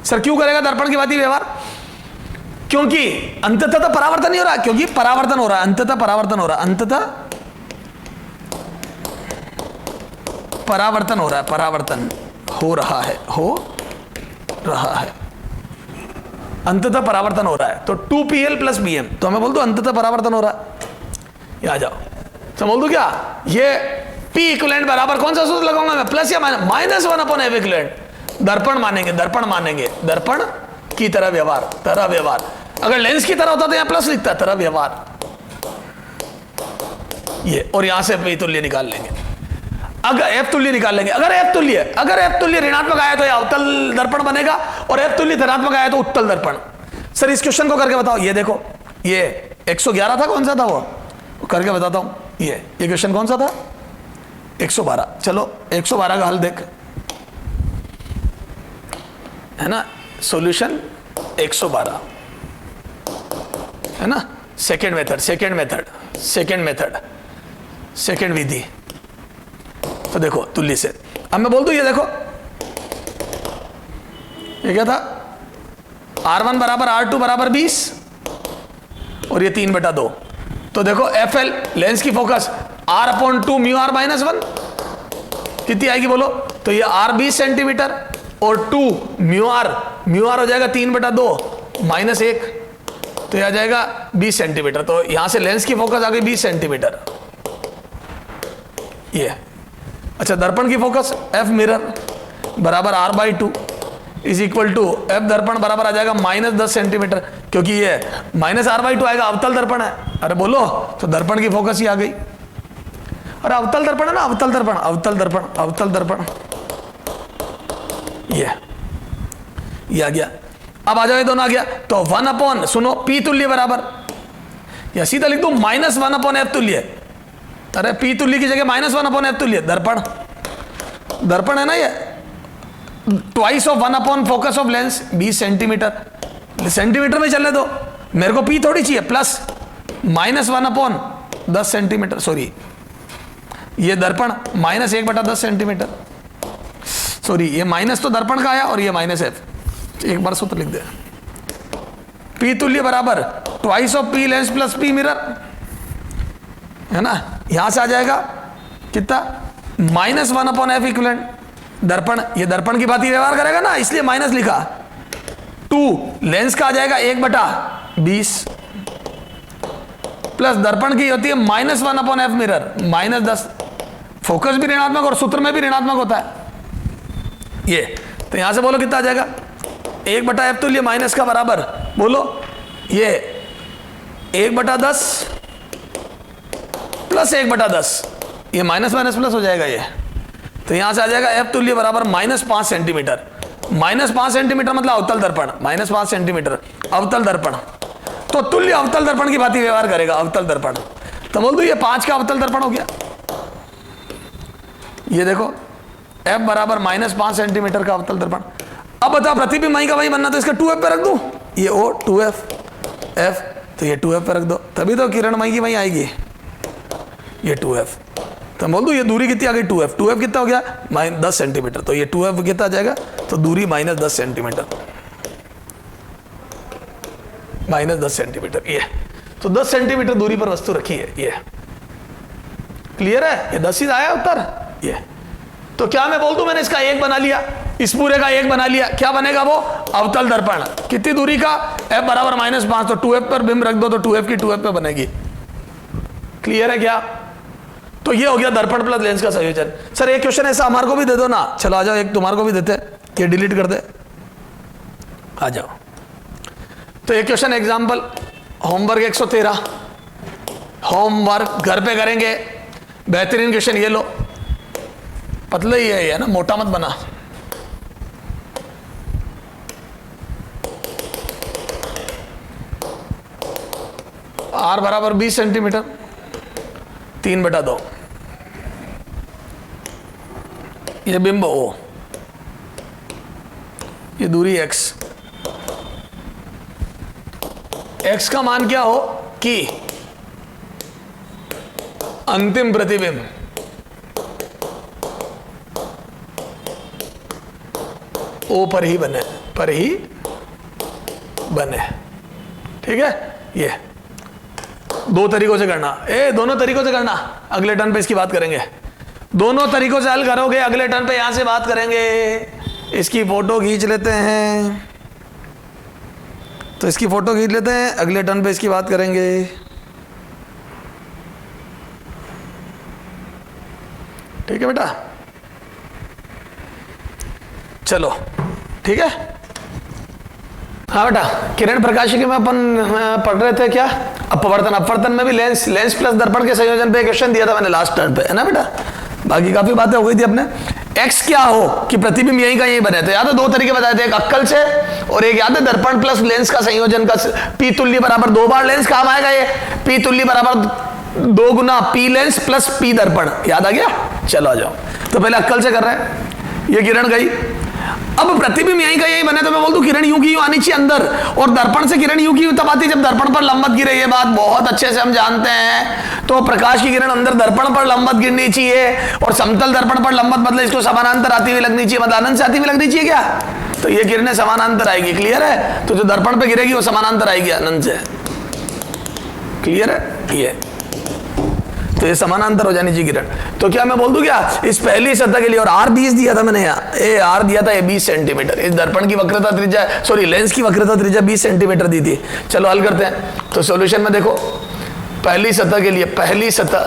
सर क्यों करेगा दर्पण की भांति व्यवहार? क्योंकि अंततः तो परावर्तन नहीं हो रहा, क्योंकि परावर्तन हो रहा है, अंततः परावर्तन हो रहा है, अंततः परावर्तन हो रहा है, परावर्तन हो रहा है, अंततः परावर्तन हो रहा है। तो 2PL प्लस PM, तो मैं बोल दूं अंततः परावर्तन हो रहा है। आ जाओ, तो बोल दूं क्या, ये P इक्विवेलेंट बराबर कौन सा सूत्र लगाऊंगा मैं, प्लस या -1 अपॉन F इक्विवेलेंट, दर्पण मानेंगे, दर्पण की तरह व्यवहार, अगर लेंस की तरह होता तो यहां प्लस लिखता, तरह व्यवहार, ये, और यहां से P तुल्य निकाल लेंगे, अगर F तुल्य निकाल लेंगे। अगर F तुल्य ऋणात्मक आया तो यह अवतल दर्पण बनेगा, और F तुल्य धनात्मक आया तो उत्तल दर्पण। सर इस क्वेश्चन को करके बताओ, ये देखो, ये 111 था, कौन सा था वो करके बताता हूं। ये क्वेश्चन कौन सा था, 112। चलो 112 का हल देख, है ना, सॉल्यूशन 112 है ना, सेकेंड विधि, तो देखो तुल्य से अब मैं बोल दूं, ये देखो ये क्या था, R1 बराबर R2 बराबर 20 और ये 3/2। तो देखो FL लेंस की फोकस R/2 म्यू R -1 कितनी आएगी बोलो, तो ये R 20 सेंटीमीटर और 2 म्यू R हो जाएगा 3/2 -1, तो ये आ जाएगा 20 सेंटीमीटर। तो यहां से लेंस की फोकस आ गई 20 सेंटीमीटर ये। अच्छा, दर्पण की फोकस F मिरर बराबर R/2 is equal to F दर्पण बराबर आ जाएगा -10 सेंटीमीटर, क्योंकि ये -R/2 आएगा, अवतल दर्पण है। अरे बोलो, तो दर्पण की फोकस ही आ गई। अरे अवतल दर्पण है ना, अवतल दर्पण, अवतल दर्पण, अवतल दर्पण, ये आ गया। अब आ जाओ, ये दोनों आ गया, तो 1 सुनो P तुल्य बराबर, या सीधा लिख दो -1/F तुल्य। अरे P तुल्य की जगह -1/F तुल्य, दर्पण, दर्पण है ना ये, twice of 1 focus of lens 20 centimetre, centimetre में चलने दो, मेरे को P थोड़ी चाहिए, प्लस -1/10 सेंटीमीटर, सॉरी ये दर्पण -1/10 सेंटीमीटर, सॉरी ये माइनस तो दर्पण का आया और ये -F, एक बार सूत्र लिख दे। P तुल्य बराबर twice of P lens plus P mirror, है ना, यहां से आ जाएगा कितना, -1/F इक्विवेलेंट। दर्पण, ये दर्पण की बात ही व्यवहार करेगा ना, इसलिए माइनस लिखा। 2 लेंस का आ जाएगा 1/20 प्लस दर्पण की होती है -1/F मिरर -10, फोकस भी ऋणात्मक और सूत्र में भी ऋणात्मक होता है ये। तो यहां से बोलो कितना आ जाएगा, 1/F तुल्य माइनस का बराबर, बोलो ये 1/10 प्लस 1/10, ये माइनस माइनस प्लस हो जाएगा ये। तो यहां से आ जाएगा F तुल्य बराबर -5 सेंटीमीटर, -5 सेंटीमीटर मतलब अवतल दर्पण, -5 सेंटीमीटर अवतल दर्पण। तो तुल्य अवतल दर्पण की बात ही व्यवहार करेगा, अवतल दर्पण। तो बोल दो ये 5 का अवतल दर्पण हो गया। ये देखो F बराबर -5 सेंटीमीटर का अवतल दर्पण। अब बताओ प्रतिबिंब वहीं का वहीं बनना, तो इसका 2F पे रख दूं, ये O 2F F, तो ये 2F पे रख दो, तभी तो किरण वहीं की वहीं आएगी, ये 2F। तो बोल दूं ये दूरी कितनी आ गई, 2F। 2F कितना हो गया, -10 सेंटीमीटर, तो ये 2F कितना आ जाएगा, तो दूरी -10 सेंटीमीटर, -10 सेंटीमीटर ये। तो 10 सेंटीमीटर दूरी पर वस्तु रखी है ये, क्लियर है, ये 10 ही आया उत्तर ये। तो क्या मैं बोल दूं, मैंने इसका 1 बना लिया, इस पूरे का 1 बना लिया, क्या बनेगा वो, अवतल दर्पण। कितनी दूरी का, F बराबर -5, तो 2F पर बिंब रख दो, तो 2F की 2F पे बनेगी। क्लियर है क्या। तो ये हो गया दर्पण प्लस लेंस का संयोजन। सर एक क्वेश्चन ऐसा हमारे को भी दे दो ना, चलो आ जाओ, एक तुम्हारे को भी देते, ये डिलीट कर दे, आ जाओ। तो एक क्वेश्चन एग्जांपल, होमवर्क 113, होमवर्क घर पे करेंगे, बेहतरीन क्वेश्चन ये लो, पतला ही है ना, मोटा मत बना। R बराबर 20 सेंटीमीटर 3/2, ये बिंब O, ये दूरी x, x का मान क्या हो कि अंतिम प्रतिबिंब O पर ही बने, पर ही बने, ठीक है। ये 2 तरीकों से करना, दोनों तरीकों से करना, अगले टर्न पे इसकी बात करेंगे। दोनों तरीकों से हल करोगे, अगले टर्न पे यहां से बात करेंगे। इसकी फोटो खींच लेते हैं, तो इसकी फोटो खींच लेते हैं, अगले टर्न पे इसकी बात करेंगे। ठीक है बेटा, चलो ठीक है। हाँ बेटा, किरण प्रकाशिकी में अपन पढ़ रहे थे क्या, अपवर्तन। अपवर्तन में भी लेंस प्लस दर्पण के संयोजन पे क्वेश्चन दिया था मैंने लास्ट टर्न पे, है ना बेटा। बाकी काफी बातें हो गई थी अपने। एक्स क्या हो कि प्रतिबिंब यही का यही बने, तो याद है 2 तरीके बताए थे, एक अक्कल से और एक याद है दर्पण प्लस लेंस का संयोजन का। P तुल्य बराबर 2 बार लेंस काम आएगा, ये P तुल्य बराबर 2 गुना P लेंस प्लस P दर्पण, याद आ गया। चलो आ जाओ, तो पहले अक्कल से कर रहे हैं। ये किरण गई, अब प्रतिबिंब यहीं का यही बने तो मैं बोल दूं किरण यूं की यूं आनी चाहिए अंदर, और दर्पण से किरण यूं की यूं तब आती जब दर्पण पर लंबवत गिरे। ये बात बहुत अच्छे से हम जानते हैं। तो प्रकाश की किरण अंदर दर्पण पर लंबवत गिरनी चाहिए, और समतल दर्पण पर लंबवत मतलब इसको समानांतर आती हुई लगनी चाहिए, मतलब अनंत से आती हुई लगनी चाहिए क्या? तो ये किरणें समानांतर आएगी। क्लियर है? तो जो दर्पण पे गिरेगी वो समानांतर आएगी अनंत से। क्लियर है? ये तो ये समानांतर हो जानी चाहिए किरण। तो क्या मैं बोल दूं क्या इस पहली सतह के लिए, और आर 20 दिया था मैंने यहाँ, ए आर दिया था ये 20 सेंटीमीटर। इस दर्पण की वक्रता त्रिज्या, सॉरी लेंस की वक्रता त्रिज्या 20 सेंटीमीटर दी थी। चलो हल करते हैं। तो सॉल्यूशन में देखो, पहली सतह के लिए, पहली सतह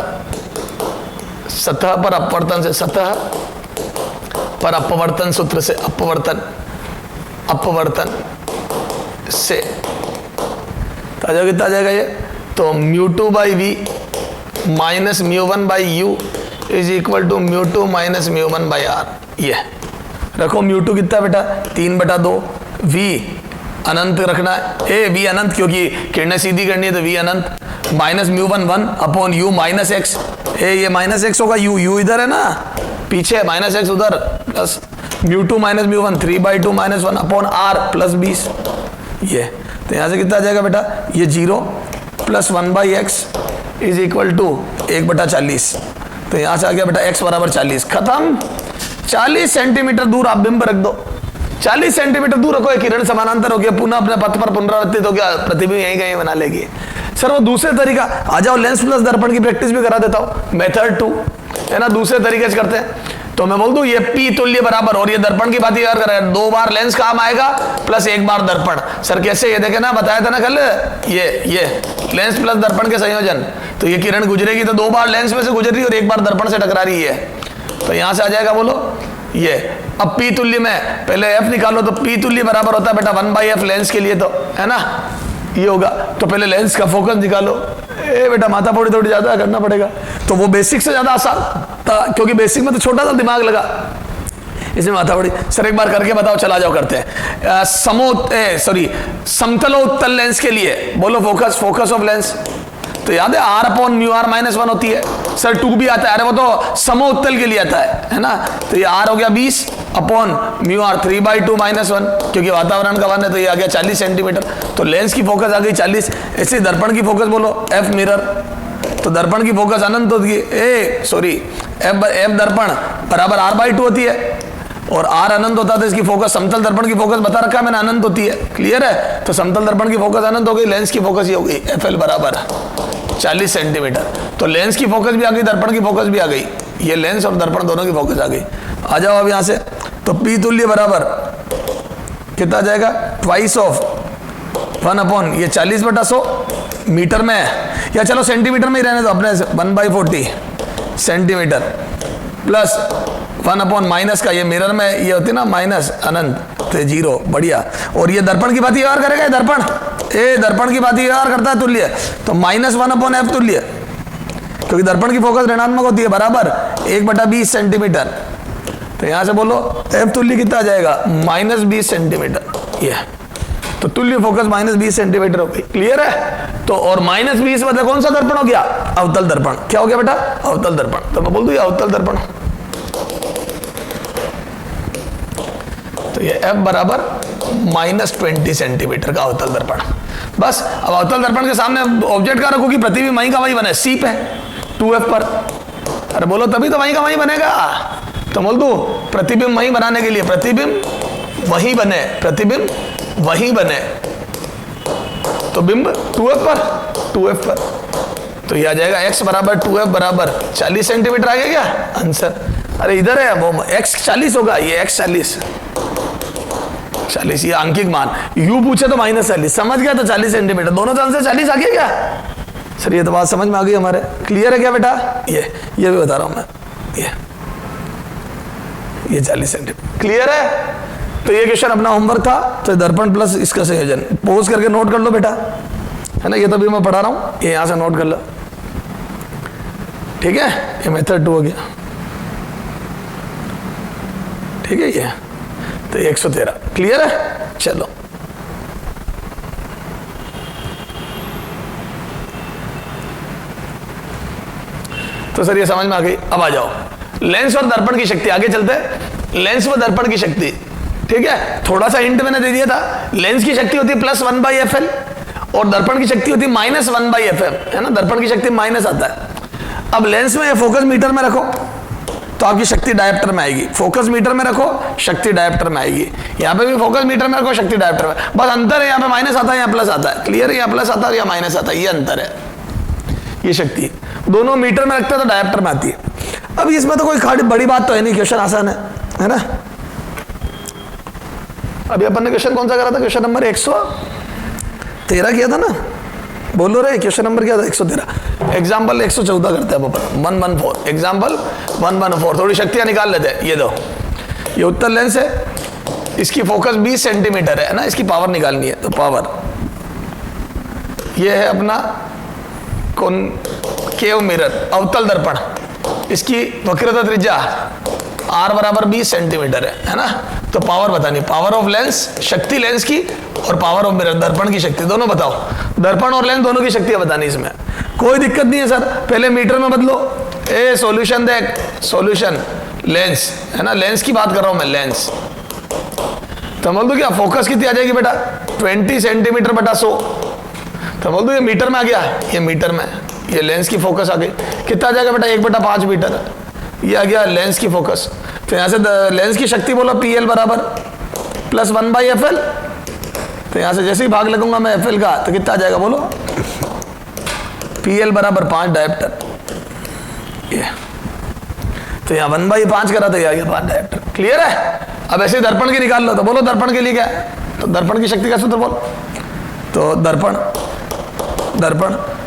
पर अपवर्तन से, सतह पर अपवर्तन सूत्र से, अपवर्तन से कितना आ जाएगा ये? तो μ2 by V minus μ1 by U is equal to μ2 minus μ1 by R. ये रखो μ2 कितना बेटा 3/2, v अनंत रखना है, ए v अनंत क्योंकि किरणें सीधी करनी है तो v अनंत, minus μ1 1 upon u minus X, ए ये माइनस एक्स होगा, u इधर है ना पीछे, माइनस एक्स उधर, plus μ2 minus μ1 3/2 minus 1 upon r plus 20। ये तो यहां से कितना आ जाएगा बेटा ये 0 plus 1/x is equal to 1/40। तो यहां से आ गया बेटा x बराबर 40। खत्म। 40 सेंटीमीटर दूर आप बिंब रख दो, 40 सेंटीमीटर दूर रखो, किरण समानांतर हो गया, पुनः अपने पथ पर पुनरावृत्ति तो क्या प्रतिबिंब यहीं कहीं बना लेगी। सर वो दूसरे तरीका, आ जाओ लेंस प्लस दर्पण की प्रैक्टिस भी करा देता हूं, मेथड 2 है ना, दूसरे तरीके से करते हैं। तो मैं बोल दूं ये P तुल्य बराबर, और ये दर्पण की बात याद करें, 2 बार लेंस काम आएगा प्लस 1 बार दर्पण। सर कैसे? ये देखे ना, बताया था ना कल, ये लेंस प्लस दर्पण के संयोजन। तो ये किरण गुजरेगी तो 2 बार लेंस में से गुजर रही है और 1 बार दर्पण से टकरा रही है। तो यहां से आ जाएगा बोलो ये। अब P तुल्य में पहले F निकालो, तो P तुल्य बराबर होता है बेटा 1/f लेंस के लिए, तो है ना ये होगा। तो पहले लेंस का फोकस निकालो, ए बेटा माथा फोड़ी थोड़ी ज्यादा करना पड़ेगा, तो वो बेसिक से ज्यादा आसान था क्योंकि बेसिक में तो छोटा सा दिमाग लगा, इसमें माथा फोड़ी। सर एक बार करके बताओ, चला जाओ करते हैं। समतलोत्तल लेंस के लिए बोलो फोकस ऑफ लेंस, तो याद है r upon mu r minus 1 होती है। सर 2 भी आता है, अरे वो तो समोत्तल के लिए आता है ना। तो ये r हो गया 20 अपॉन म्यू आर 3/2 माइनस 1, क्योंकि वातावरण का 1 है तो ये आ गया 40 सेंटीमीटर। तो लेंस की फोकस आ गई 40। ऐसे दर्पण की फोकस बोलो f मिरर, तो दर्पण की फोकस अनंत होती है, f दर्पण बराबर r/2 होती है, और r अनंत होता है, इसकी फोकस समतल दर्पण की फोकस बता रखा है मैंने, अनंत होती है। क्लियर है? तो समतल दर्पण की फोकस अनंत हो गई, लेंस की फोकस ये हो गई fl बराबर 40 सेंटीमीटर। तो लेंस की फोकस भी आ गई, दर्पण की फोकस भी आ गई, ये लेंस और दर्पण दोनों की फोकस आ गई। आ जाओ अब यहां से, तो P तुल्य बराबर कितना जाएगा, ट्वाइस ऑफ 1 अपॉन ये 40/100 मीटर में है, या चलो सेंटीमीटर में ही रहने दो अपने, 1/40 सेंटीमीटर प्लस 1 अपॉन माइनस का, ये मिरर में ये होती है ना माइनस अनंत, तो 0, बढ़िया। और ये दर्पण की बात व्यवहार करेगा, ये दर्पण की बात व्यवहार करता है तुल्य, तो -1 अपॉन f तुल्य, क्योंकि दर्पण की फोकस ऋणात्मक होती है, बराबर 1/20 सेंटीमीटर। तो यहां से बोलो f तुल्य कितना आ जाएगा, -20 सेंटीमीटर। ये तो तुल्य फोकस -20 सेंटीमीटर हो गई। क्लियर है? तो और -20 मतलब कौन सा दर्पण हो गया, अवतल दर्पण। क्या हो गया बेटा, अवतल दर्पण। तो मैं बोल दूं ये अवतल दर्पण। तो ये f बराबर -20 सेंटीमीटर का अवतल दर्पण। बस अब अवतल दर्पण के सामने ऑब्जेक्ट का रखो कि प्रतिबिंब वहीं का वहीं बने, सी पे 2f पर। अरे बोलो तभी तो वहीं का वहीं बनेगा। तो बोल दो प्रतिबिंब वहीं बनाने के लिए प्रतिबिंब वहीं बने, प्रतिबिंब वहीं बने, तो बिंब 2f पर। तो ये आ जाएगा x बराबर 2f बराबर 40 सेंटीमीटर। आ गया क्या आंसर? अरे इधर है वो x 40 होगा, ये x 40, ये आंकिक मान। u पूछे तो -40, समझ गया? तो 40 सेंटीमीटर, दोनों तरफ से 40 आ गया क्या? सर ये तो बात समझ में आ गई हमारे। क्लियर है क्या बेटा? ये भी बता रहा हूं मैं, ये 40 सेंटीमीटर। क्लियर है? तो ये क्वेश्चन अपना होमवर्क था, तो दर्पण प्लस इसका संयोजन पोज करके नोट कर लो बेटा, है ना। ये तो भी मैं पढ़ा रहा हूं, ये यहां से नोट कर लो, ठीक है। ये मेथड 2 हो गया, ठीक है। ये तो 113। क्लियर है? चलो तो सर ये समझ में आ गई। अब आ जाओ लेंस और दर्पण की शक्ति। आगे चलते हैं। लेंस व दर्पण की शक्ति ठीक है, थोड़ा सा हिंट मैंने दे दिया था। लेंस की शक्ति होती है +1/fl और दर्पण की शक्ति होती है -1/fm, है ना। दर्पण की शक्ति माइनस आता है। अब लेंस में फोकस मीटर में रखो तो आपकी शक्ति डायोप्टर में आएगी, फोकस मीटर में रखो शक्ति डायोप्टर में आएगी, यहाँ पे भी फोकस मीटर में रखो शक्ति डायोप्टर में। बस अंतर है, यहाँ पे माइनस आता है, यहाँ प्लस आता है। क्लियर है, यहाँ प्लस आता है, यहाँ माइनस आता है, ये अंतर है। ये शक्ति दोनों मीटर में रखते हैं तो डायोप्टर में आती है। अब इसमें तो कोई बड़ी बात तो है नहीं, क्वेश्चन आसान है ना। अभी अपन ने क्वेश्चन कौन सा करा था? क्वेश्चन नंबर 113 किया था ना, बोलो रे। क्वेश्चन नंबर क्या था? 113। एग्जाम्पल 114 करते हैं अपन, 114। एग्जाम्पल 114। थोड़ी शक्तियां निकाल लेते हैं। ये दो, ये उत्तल लेंस है, इसकी फोकस 20 सेंटीमीटर है ना, इसकी पावर निकालनी है। तो पावर ये है अपना कॉनकेव मिरर, अवतल दर्पण, इसकी वक्रता त्रिज्या R बराबर 20 सेंटीमीटर है ना। तो पावर बतानी, पावर ऑफ लेंस, शक्ति लेंस की, और पावर ऑफ मिरर, दर्पण की शक्ति, दोनों बताओ। दर्पण और लेंस दोनों की शक्तियां बतानी, इसमें कोई दिक्कत नहीं है सर। पहले मीटर में बदलो। सॉल्यूशन देख, सॉल्यूशन लेंस है ना, लेंस की बात कर रहा हूं मैं, लेंस। तो बोल दो क्या फोकस कितनी आ जाएगी बेटा? 20 सेंटीमीटर बटा 100। तो बोल दो ये मीटर में आ गया, ये मीटर में, ये लेंस की फोकस आ गई। कितना आ जाएगा बेटा? 1/5 मीटर। ये आ गया लेंस की फोकस। तो यहाँ से लेंस की शक्ति बोलो PL बराबर +1/fl। तो यहाँ से जैसे ही भाग लगूंगा मैं FL का, तो कितना आ जाएगा बोलो? PL बराबर 5 डायोप्टर। ये तो यहाँ 1/5 करा तो ये आ गया 5 डायोप्टर। क्लियर है? अब ऐसे दर्पण की निकाल लो। तो बोलो दर्पण के लिए क्या है? तो दर्पण की शक्ति का सूत्र बोलो। तो दर्पण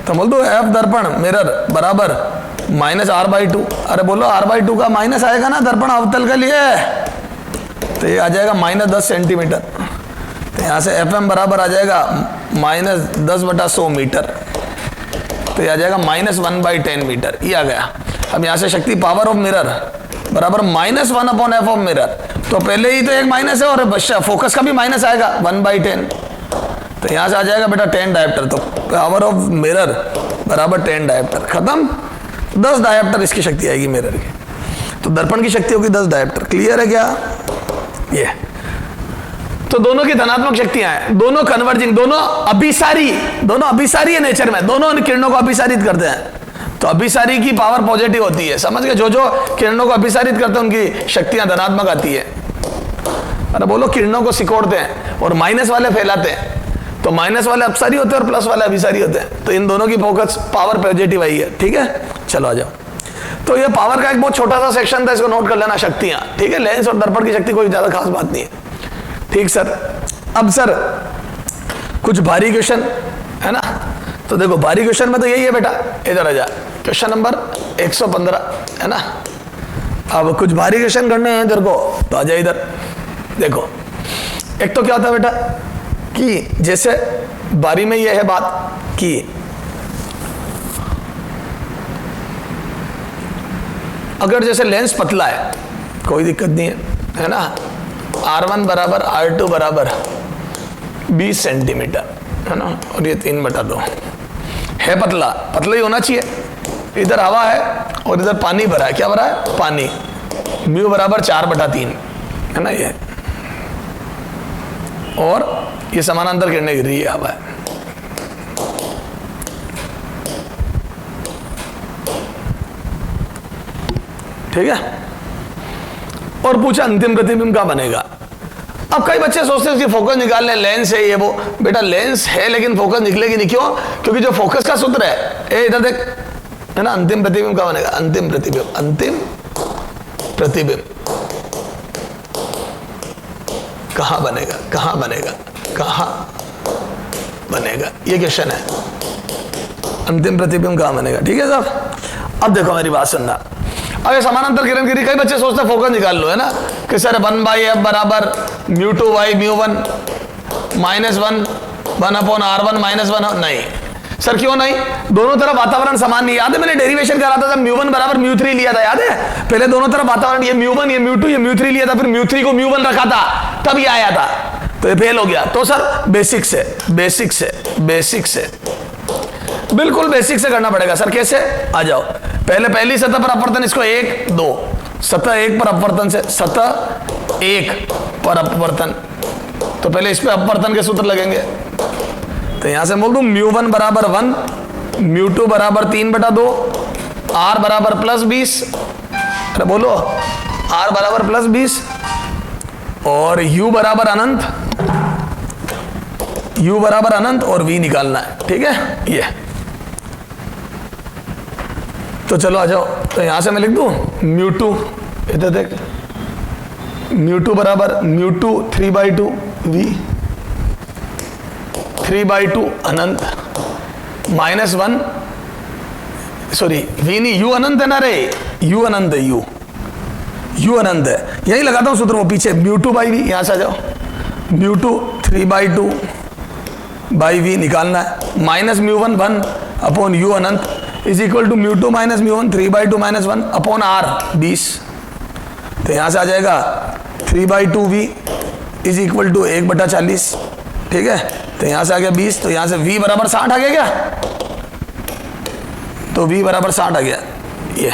तो बोल दो F दर्पण मिरर बराबर -R/2। अरे बोलो R/2 का माइनस आएगा ना दर्पण अवतल के लिए, तो ये आ जाएगा -10 सेंटीमीटर। तो यहाँ से FM बराबर आ जाएगा -10/100 मीटर। तो ये आ जाएगा -1/10 मीटर। ये आ गया। अब यहाँ से शक्ति पावर ऑफ मिरर बराबर -1/f ऑफ मिरर। तो पहले ही तो एक माइनस है और फोकस का भी माइनस आएगा 1/10। तो यहाँ से आ जाएगा बेटा 10 डायोप्टर। तो पावर ऑफ मिरर बराबर 10 डायोप्टर। खत्म। 10 डायोप्टर इसकी शक्ति आएगी मिरर की। तो दर्पण की शक्ति होगी 10 डायोप्टर। क्लियर है क्या? ये तो दोनों की धनात्मक शक्तियां हैं, दोनों कन्वर्जिंग, दोनों अभिसारी है नेचर में, दोनों किरणों को अभिसारित करते हैं। तो अभिसारी की पावर पॉजिटिव होती है, समझ गए? जो किरणों को अभिसारित करते हैं उनकी शक्तियां धनात्मक आती है। अरे बोलो किरणों को सिकोड़ते हैं और माइनस वाले फैलाते हैं। तो माइनस वाले अपसारी होते हैं और प्लस वाले अभिसारी होते हैं। तो इन दोनों की फोकस पावर पॉजिटिव आई है। ठीक है, चलो आ जाओ। तो ये पावर का एक बहुत छोटा सा सेक्शन था, इसको नोट कर लेना, शक्तियां। ठीक है, लेंस और दर्पण की शक्ति कोई ज्यादा खास बात नहीं है। ठीक सर। अब सर कुछ भारी क्वेश्चन है ना। तो देखो भारी क्वेश्चन में तो यही है बेटा, इधर आ जा। क्वेश्चन नंबर 115 है ना। अब कुछ भारी क्वेश्चन करने हैं तेरे को, तो आ जा इधर। देखो एक तो क्या होता है बेटा कि जैसे बारी में यह है बात कि अगर जैसे लेंस पतला है कोई दिक्कत नहीं है ना। R1 बराबर R2 बराबर 20 सेंटीमीटर है ना, और ये 3/2 है। पतला ही होना चाहिए। इधर हवा है और इधर पानी भरा है। क्या भरा है? पानी। म्यू बराबर 4/3 है ना ये, और ये समानांतर किरणें गिर रही है, हवा है। ठीक है। और पूछा अंतिम प्रतिबिंब का बनेगा। अब कई बच्चे सोचते हैं इसकी फोकस निकालने, लेंस है ये वो। बेटा लेंस है लेकिन फोकस निकलेगी नहीं। क्यों? क्योंकि जो फोकस का सूत्र है, इधर देख है ना, अंतिम प्रतिबिंब का बनेगा। अंतिम प्रतिबिंब कहां बनेगा? ये क्वेश्चन है, अंतिम प्रतिबिंब कहां बनेगा। ठीक है साहब। अब देखो मेरी बात सुनना। अगर समानांतर किरण गिरी, कई बच्चे सोचते हैं फोकस निकाल लो है ना, कि सर 1/f बराबर μ2 μ1 -1/R1 -1। नहीं सर, क्यों नहीं? दोनों तरफ वातावरण समान नहीं। याद है मैंने डेरिवेशन करा था जब μ1 बराबर μ3 लिया था, याद है? पहले दोनों तरफ वातावरण, ये μ1 ये μ2 ये μ3 लिया था, फिर μ3 को μ1 रखा था, तब ये आया था। तो ये फेल हो गया। तो सर बेसिक से बिल्कुल बेसिक से करना पड़ेगा। सर कैसे? आ जाओ। पहली सतह पर अपवर्तन, इसको 1 2, सतह 1 पर अपवर्तन से सतह 1 पर अपवर्तन, तो पहले इस पे अपवर्तन के सूत्र लगेंगे। तो यहां से बोल दूं μ1 बराबर 1, μ2 बराबर 3/2, r बराबर +20, अरे बोलो r बराबर +20 और u बराबर अनंत, u बराबर अनंत और v निकालना है, ठीक है। ये तो चलो आ जाओ, तो यहां से मैं लिख दूं μ2, इधर देख, μ2 बराबर μ2 3/2 v, 3/2 अनंत -1, सॉरी v नहीं, u अनंत है ना रे, u अनंत है, u अनंत है, यही लगाता हूं सूत्र वो पीछे, μ2/v, यहां से आ जाओ, μ2 3/2 v निकालना है, माइनस μ1 1 अपॉन u अनंत is equal to μ2 minus μ1 3/2 -1 upon r 20। तो यहां से आ जाएगा 3/2 v इज इक्वल टू 1/40, ठीक है। तो यहां से आ गया 20, तो यहां से v बराबर 60 आ गया क्या, तो v बराबर 60 आ गया, ये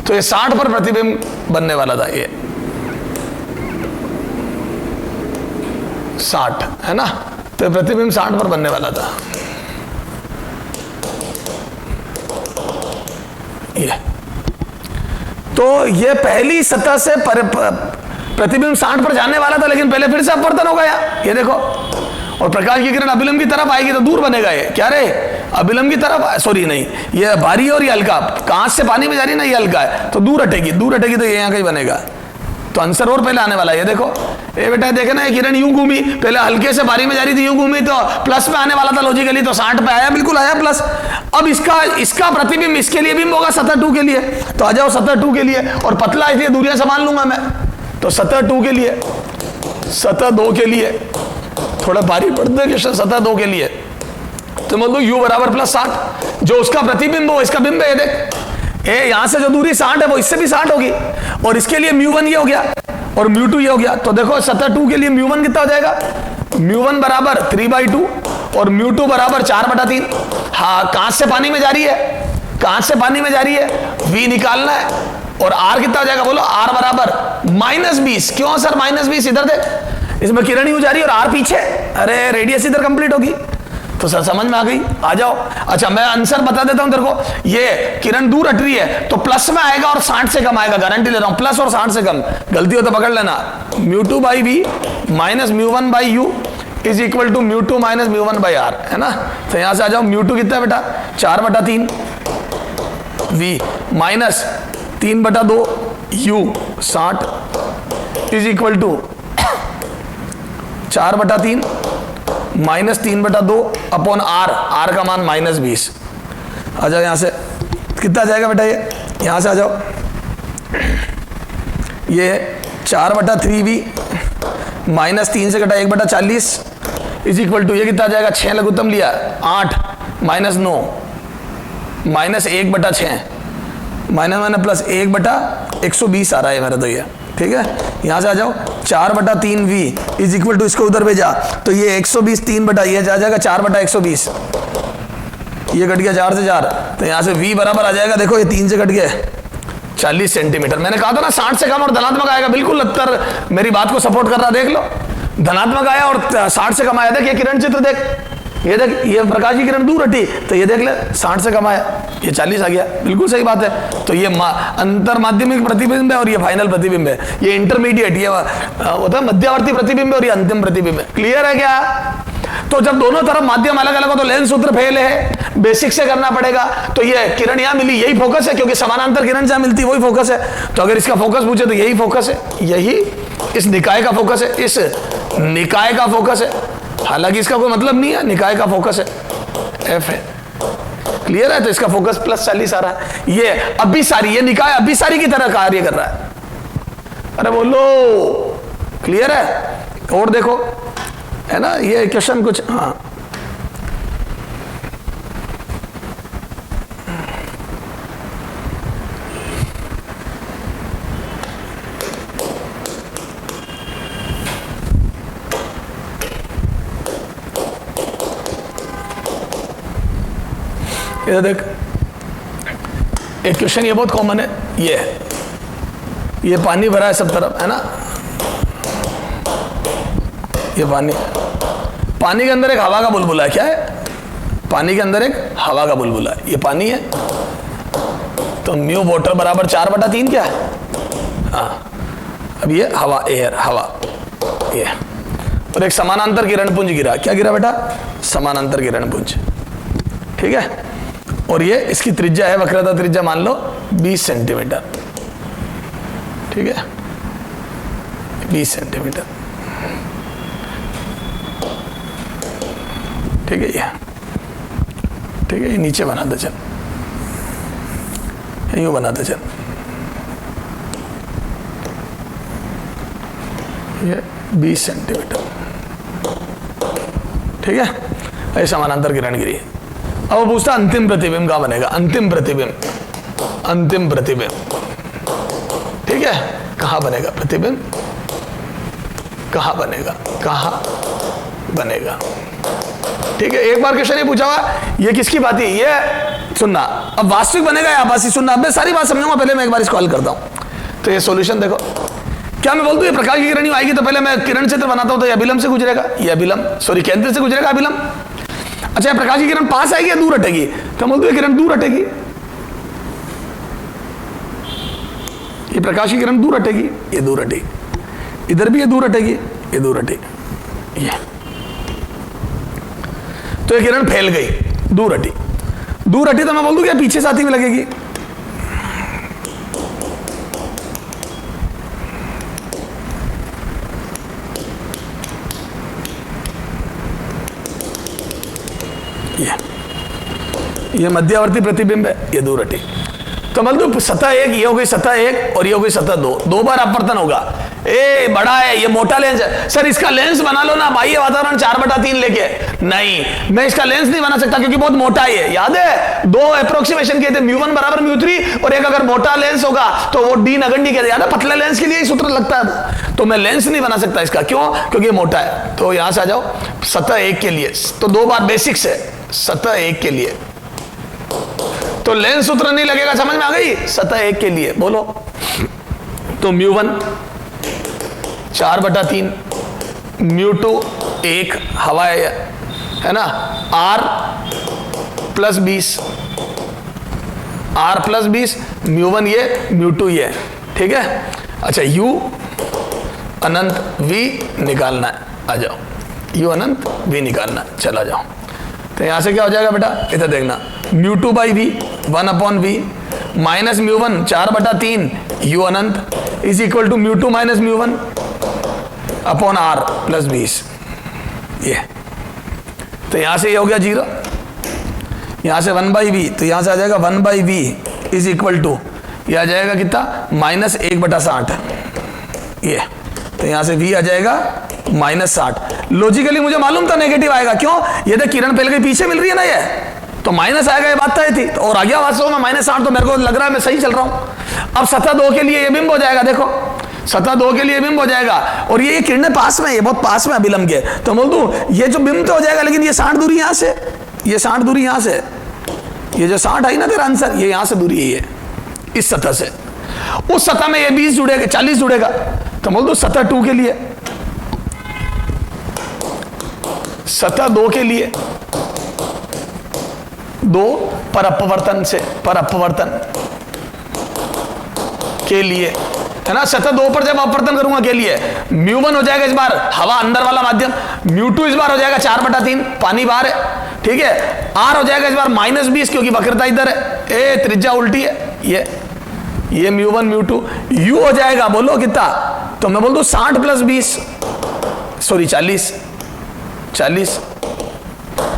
तो ये 60 पर प्रतिबिंब बनने वाला था, ये 60 है ना, तो प्रतिबिंब 60 पर बनने वाला था, ये तो ये पहली सतह से प्रतिबिंब 60 पर जाने वाला था, लेकिन पहले फिर से अपवर्तन हो गया, ये देखो, और प्रकाश की किरण अभिलंब की तरफ आएगी तो दूर बनेगा, ये क्या रे, अभिलंब की तरफ, सॉरी नहीं, ये भारी और ये हल्का, कांच से पानी में जा रही ना, ये हल्का है तो दूर हटेगी, दूर हटेगी तो ये यहाँ कहीं बनेगा, तो आंसर और पहले आने वाला है, ये देखो, ये बेटा देखे ना, ये किरण यूं घूमी, पहले हल्के से भारी में जा रही थी, यूं घूमी तो प्लस में आने वाला था लॉजिकली, तो 60 पे आया, बिल्कुल आया प्लस। अब इसका प्रतिबिंब इसके लिए बिंब होगा सतह 2 के लिए, तो आ जाओ सतह 2 के लिए, और पतला इसलिए दूरियां संभाल लूंगा मैं, तो सतह 2 के लिए, सतह 2 के लिए थोड़ा भारी पड़ता है, सतह 2 के लिए तो मतलब u बराबर +60, जो उसका प्रतिबिंब हो इसका बिंब है, ये देख, ए यहां से जो दूरी 60 है वो इससे भी 60 होगी, और इसके लिए μ1 ये हो गया और μ2 ये हो गया, तो देखो सतह 2 के लिए μ1 कितना हो जाएगा, μ1 बराबर 3/2 और मू2 बराबर 4/3। हाँ, कांच से पानी में जा रही है, कांच से पानी में जा रही है, v निकालना है और r कितना हो जाएगा बोलो, r बराबर -20। क्यों सर -20? इधर देख, इसमें किरण यूं जा रही है और r पीछे, अरे रेडियस इधर कंप्लीट होगी, तो सर समझ में आ गई, आ जाओ। अच्छा मैं आंसर बता देता हूं तेरे को, ये किरण दूर हट रही है तो प्लस में आएगा और 60 से कम आएगा, गारंटी ले रहा हूं, प्लस और 60 से कम, गलती हो तो पकड़ लेना। μ2/v minus μ1/u is equal to μ2 minus μ1/r, है ना। तो यहां से आ जाओ, μ2 कितना है बेटा, 4/3 v minus 3/2 u 60 is equal to 4/3 minus 3/2 upon r का मान -20। आ जाओ यहां से, कितना जाएगा बेटा, ये यहां से आ जाओ, ये 4/3v माइनस 3 से कटा 1/40 इज इक्वल टू, ये कितना जाएगा, 6 लघुत्तम लिया, 8 माइनस 9 माइनस 1/6 माइनस प्लस 1/120 आ रहा है मेरा, तो ये ठीक है। यहां से आ जाओ, 4/3v इज इक्वल टू, इसको उधर भेजा तो ये 120 3 ये आ जाएगा 4/120, ये कट गया 4 से 4, तो यहां से v बराबर आ जाएगा, देखो ये 3 से कट गया 40 सेंटीमीटर। मैंने कहा था ना 60 से कम और धनात्मक आएगा, बिल्कुल उत्तर मेरी बात को सपोर्ट कर रहा, देख लो, धनात्मक आया और 60 से कम आया। देख ये किरण चित्र देख, ये देख, ये प्रकाश की किरण दूर हटी तो ये देख ले 60 से कम आया, ये 40 आ गया, बिल्कुल सही बात है। तो ये अंतर माध्यमिक प्रतिबिंब है और ये फाइनल प्रतिबिंब है, ये इंटरमीडिएट, ये होता है मध्यवर्ती प्रतिबिंब और ये अंतिम प्रतिबिंब है। क्लियर है क्या? तो जब दोनों तरफ माध्यम अलग अलग हो तो लेंस सूत्र फेल है, बेसिक से करना पड़ेगा। तो ये किरण यहां मिली, यही फोकस है, क्योंकि समानांतर किरण जहां मिलती है वही फोकस है। तो अगर इसका फोकस पूछे तो यही फोकस है, यही इस निकाय का फोकस है, इस निकाय का फोकस है, हालांकि इसका कोई मतलब नहीं है, निकाय का फोकस है, एफ है। क्लियर है? तो इसका फोकस +40 आ रहा है, ये अभिसारी, ये निकाय अभिसारी की तरह कार्य कर रहा है। अरे बोलो, क्लियर है? और देखो, है ना, ये क्वेश्चन कुछ, हाँ ये देख, एक क्वेश्चन ये बहुत कॉमन है, ये पानी भरा है सब तरफ, है ना, ये पानी, पानी के अंदर एक हवा का बुलबुला है। क्या है? पानी के अंदर एक हवा का बुलबुला है, ये पानी है। तो म्यू वाटर बराबर 4/3 क्या है? हाँ, अब ये हवा, एयर, हवा, ये, और एक समानांतर किरण पुंज गिरा। क्या गिरा बेटा? समानांतर किरण पुंज, ठीक है। और ये इसकी त्रिज्या है, वक्रता त्रिज्या मान लो 20 सेंटीमीटर, ठीक है, 20 सेंटीमीटर, ठीक है। ये ठीक है, ये नीचे बनाते चल, यूं बनाते चल, ये 20 सेंटीमीटर, ठीक है। ये समानांतर किरण गिरी। अब वो पूछता अंतिम प्रतिबिंब कहाँ बनेगा? अंतिम प्रतिबिंब, अंतिम प्रतिबिंब, ठीक है, कहाँ बनेगा प्रतिबिंब? कहाँ बनेगा? कहाँ बनेगा? ठीक है। एक बार क्वेश्चन ये पूछा हुआ, ये किसकी बात है? ये सुनना। अब वास्तविक बनेगा या आभासी? सुनना। अब मैं सारी बात समझूंगा, पहले मैं एक बार इसको हल करता हूं। तो ये सॉल्यूशन देखो, क्या मैं बोल दूं ये प्रकाश की किरण आएगी तो पहले मैं किरण क्षेत्र बनाता हूं, तो ये अभिलंब से गुजरेगा, ये अभिलंब, सॉरी केंद्र से गुजरेगा अभिलंब। अच्छा, प्रकाश की किरण पास आएगी या दूर हटेगी? तो बोल दूं ये किरण दूर हटेगी, ये प्रकाश की किरण दूर हटेगी, ये दूर हटेगी, इधर भी ये दूर हटेगी, ये दूर हटेगी, ये। तो ये किरण फैल गई, दूर हटी, दूर हटी, तो मैं बोल दूं क्या पीछे साथी में लगेगी? ये मध्यवर्ती प्रतिबिंब है, ये दूर हटी। तो मतलब सतह एक, ये हो गई सतह एक, और ये हो गई सतह दो, दो बार अपवर्तन होगा। ए बड़ा है, ये मोटा लेंस है, सर इसका लेंस बना लो ना, बाह्य वातावरण 4/3 लेके। नहीं, मैं इसका लेंस नहीं बना सकता क्योंकि बहुत मोटा है। याद है, दो अप्रोक्सीमेशन किए थे, μ1 बराबर μ3, और एक अगर मोटा लेंस होगा तो वो डी नगण्य कहते हैं। याद है, पतले लेंस के लिए ही सूत्र लगता है। तो मैं लेंस नहीं बना सकता इसका, क्यों? क्योंकि ये मोटा है। तो यहां से आ जाओ, सतह एक के लिए तो दो बार बेसिक्स है, सतह एक के लिए तो लेंस सूत्र नहीं लगेगा, समझ में आ गई? सतह एक के लिए बोलो तो μ1 4/3, μ2 1 हवा है ना, R + 20, R + 20, μ1 ये, μ2 ये, ठीक है। अच्छा, U अनंत, V निकालना है, आ जाओ, U अनंत, V निकालना है, चला जाओ। तो यहां से क्या हो जाएगा बेटा? इधर देखना, μ2/V 1/V माइनस μ1 4/3 U अनंत is equal to μ2 minus μ1 upon R + 20, ये। तो यहां से ये हो गया 0, यहां से 1/V, तो यहां से आ जाएगा 1/V इज इक्वल टू, ये आ जाएगा कितना? -1/60, ये। तो यहां से V आ जाएगा -60। लॉजिकली मुझे मालूम था नेगेटिव आएगा, क्यों? ये देख किरण फैल गई, पीछे मिल रही है ना, ये तो माइनस आएगा, ये बात तय थी। तो और आ गया वास्तव में -60, तो मेरे को लग रहा है मैं सही चल रहा हूं। अब सतह 2 के लिए ये बिंब हो जाएगा, देखो सतह 2 के लिए बिंब हो जाएगा, और ये किरणें पास में, ये बहुत पास में अभिलंब के, तो बोल दूं ये जो बिंब तो हो जाएगा, लेकिन ये 60 दूरी यहां से, ये 60 दूरी यहां से, ये जो 60 आई ना तेरा आंसर, ये यहां से दूरी है, ये इस सतह से। उस सतह में ये 20 जुड़ेगा, 40 जुड़ेगा, तो बोल दो सतह 2 के लिए, सतह 2 के लिए 2 पर अपवर्तन से, पर अपवर्तन के लिए, है ना। सतह 2 पर जब अपवर्तन करूंगा के लिए, μ1 हो जाएगा इस बार हवा अंदर वाला माध्यम, μ2 इस बार हो जाएगा 4/3 पानी बाहर है, ठीक है। R हो जाएगा इस बार -20 क्योंकि वक्रता इधर है, ए त्रिज्या उल्टी है, ये μ1 μ2, U हो जाएगा, बोलो कितना? तो मैं बोल दूं 60 + 20, सॉरी 40,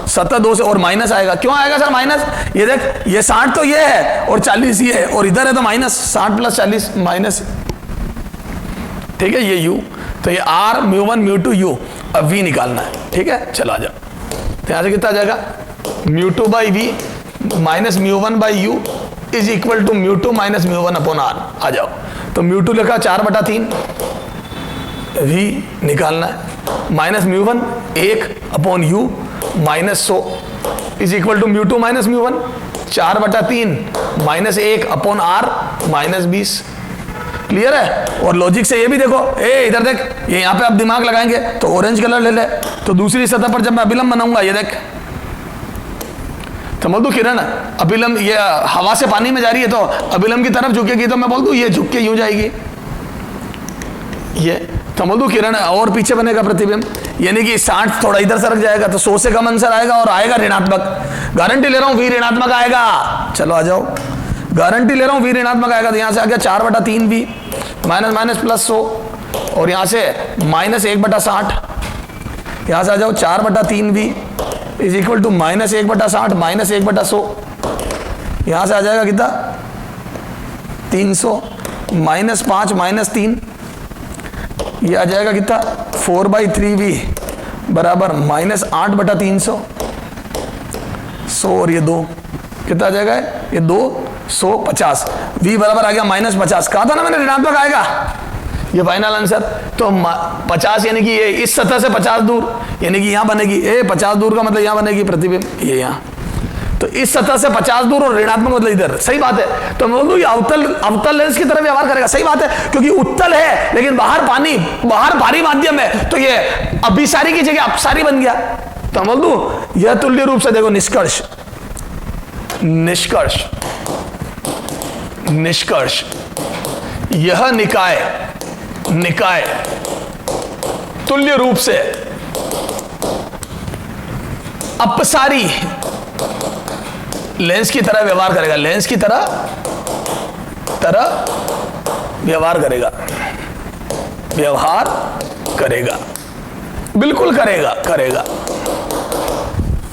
सतह 2 से, और माइनस आएगा, क्यों आएगा सर माइनस? ये देख, ये 60 तो ये है और 40 ये है, और इधर है तो -60 + 40 माइनस, ठीक है। ये U, तो ये R μ1 μ2 U, अब V निकालना है, ठीक है। चला जाओ, तो यहां से कितना आ जाएगा? μ2/V minus μ1/U is equal to μ2 minus μ1 upon R। आ जाओ, तो μ2 लिखा 4/3, V निकालना है, minus μ1 1/U -100 is equal to μ2 minus μ1 4/3 -1 upon R -20, clear है? और लॉजिक से ये भी देखो, ए इधर देख, ये यहाँ पे आप दिमाग लगाएंगे तो ऑरेंज कलर ले ले, तो दूसरी सतह पर जब मैं अभिलंब बनाऊंगा, ये देख, तो बोल दू किरण अभिलंब, ये हवा से पानी में जा रही है तो अभिलंब की तरफ झुकेगी, तो मैं बोल दू ये झुक के यूं जाएगी, ये तो बोल दू किरण और पीछे बनेगा प्रतिबिंब, यानी कि 60 थोड़ा इधर सरक जाएगा तो 100 से कम आंसर आएगा और आएगा ऋणात्मक। गारंटी ले रहा हूं v ऋणात्मक आएगा। चलो आ जाओ, गारंटी ले रहा हूं v ऋणात्मक आएगा। तो यहां से आ गया 4/3v माइनस माइनस प्लस 100, और यहां से -1/60, यहां से आ जाओ 4/3v इज इक्वल टू -1/60 -1/100, यहां से आ जाएगा कितना 300 -5 -3, ये आ जाएगा कितना 4/3v बराबर -8/300, 100 और ये 2 कितना आ जाएगा, ये 250, v बराबर आ गया -50। कहा था ना मैंने ऋणात्मक आएगा, ये फाइनल आंसर। तो 50 यानी कि ये इस सतह से 50 दूर, यानी कि यहां बनेगी, 50 दूर का मतलब यहां बनेगी प्रतिबिंब, ये यहां, तो इस सतह से 50 दूर और ऋणात्मक मतलब इधर, सही बात है। तो मैं बोलूँ ये अवतल लेंस की तरह व्यवहार करेगा, सही बात है, क्योंकि उत्तल है लेकिन बाहर पानी, बाहर भारी माध्यम है, तो ये अभिसारी की जगह अपसारी बन गया। तो मैं बोल दूं यह तुल्य रूप से, देखो निष्कर्ष निष्कर्ष निष्कर्ष, यह निकाय तुल्य रूप से अपसारी लेंस की तरह व्यवहार करेगा, लेंस की तरह व्यवहार करेगा, बिल्कुल करेगा,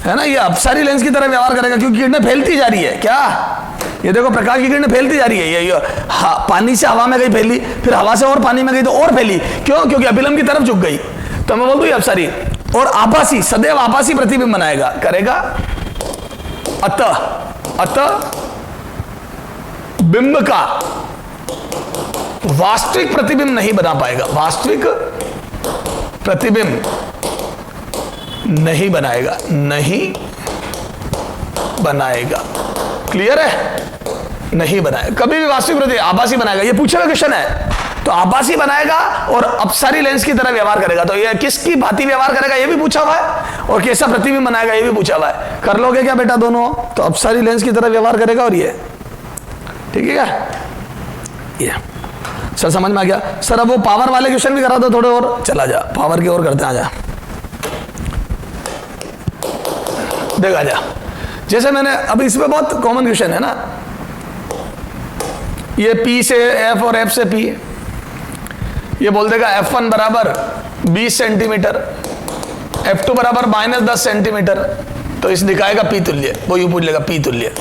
है ना। ये अपसारी लेंस की तरह व्यवहार करेगा क्योंकि किरणें फैलती जा रही है। क्या ये देखो, प्रकाश की किरणें फैलती जा रही है, ये पानी से हवा में गई फैली, फिर हवा से और पानी में गई तो और फैली, क्यों? क्योंकि अभिलंब की तरफ झुक गई। तो मैं बोल दूं ये अपसारी और आभासी, सदैव आभासी प्रतिबिंब बनाएगा, करेगा। अतः बिंब का वास्तविक प्रतिबिंब नहीं बना पाएगा, वास्तविक प्रतिबिंब नहीं बनाएगा। क्लियर है? नहीं बनाएगा, कभी भी वास्तविक प्रतिबिंब, आभासी बनाएगा। ये पूछा हुआ क्वेश्चन है, तो आभासी बनाएगा और अपसारी लेंस की तरह व्यवहार करेगा। तो ये किसकी भांति व्यवहार करेगा ये भी पूछा हुआ है, और कैसा प्रतिबिंब बनाएगा ये भी पूछा हुआ है। कर लोगे क्या बेटा दोनों? तो अपसारी लेंस की तरह व्यवहार करेगा, और ये ठीक है क्या? ये सर समझ में आ गया? सर अब वो पावर वाले क्वेश्चन भी करा दो थोड़े और, चला जा पावर की ओर करते, आ जा देखा जा। जैसे मैंने अभी इसमें बहुत कॉमन क्वेश्चन है ना, ये P से F और F से P, ये बोल देगा F1 बराबर 20 सेंटीमीटर, F2 बराबर -10 सेंटीमीटर, तो इस निकाय का P तुल्य, वो यूं पूछ लेगा P तुल्य,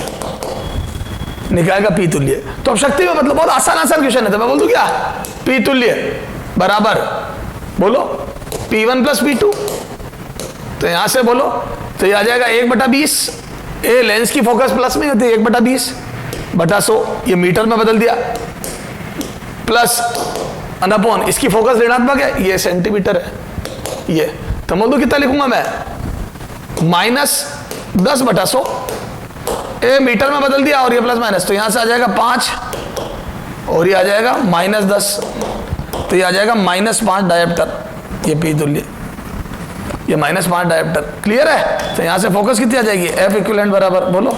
निकाय का P तुल्य। तो अब शक्ति में मतलब बहुत आसान क्वेश्चन है, तो मैं बोल दूं क्या, P तुल्य बराबर बोलो P1 प्लस P2, तो यहां से बोलो तो ये आ जाएगा 1/20, ए लेंस की फोकस प्लस में होती है 1/20/100, ये मीटर में बदल दिया, प्लस अनअपॉन इसकी फोकस ऋणात्मक है, ये सेंटीमीटर है, ये तो बोल दो कितना लिखूंगा मैं, -10/100, ए मीटर में बदल दिया और ये प्लस माइनस, तो यहां से आ जाएगा 5 और ये आ जाएगा -10, तो ये आ जाएगा -5 डायप्टर, ये P तुल्य, ये -5 डायप्टर। क्लियर है? तो यहां से फोकस कितनी आ जाएगी, F इक्विवेलेंट बराबर बोलो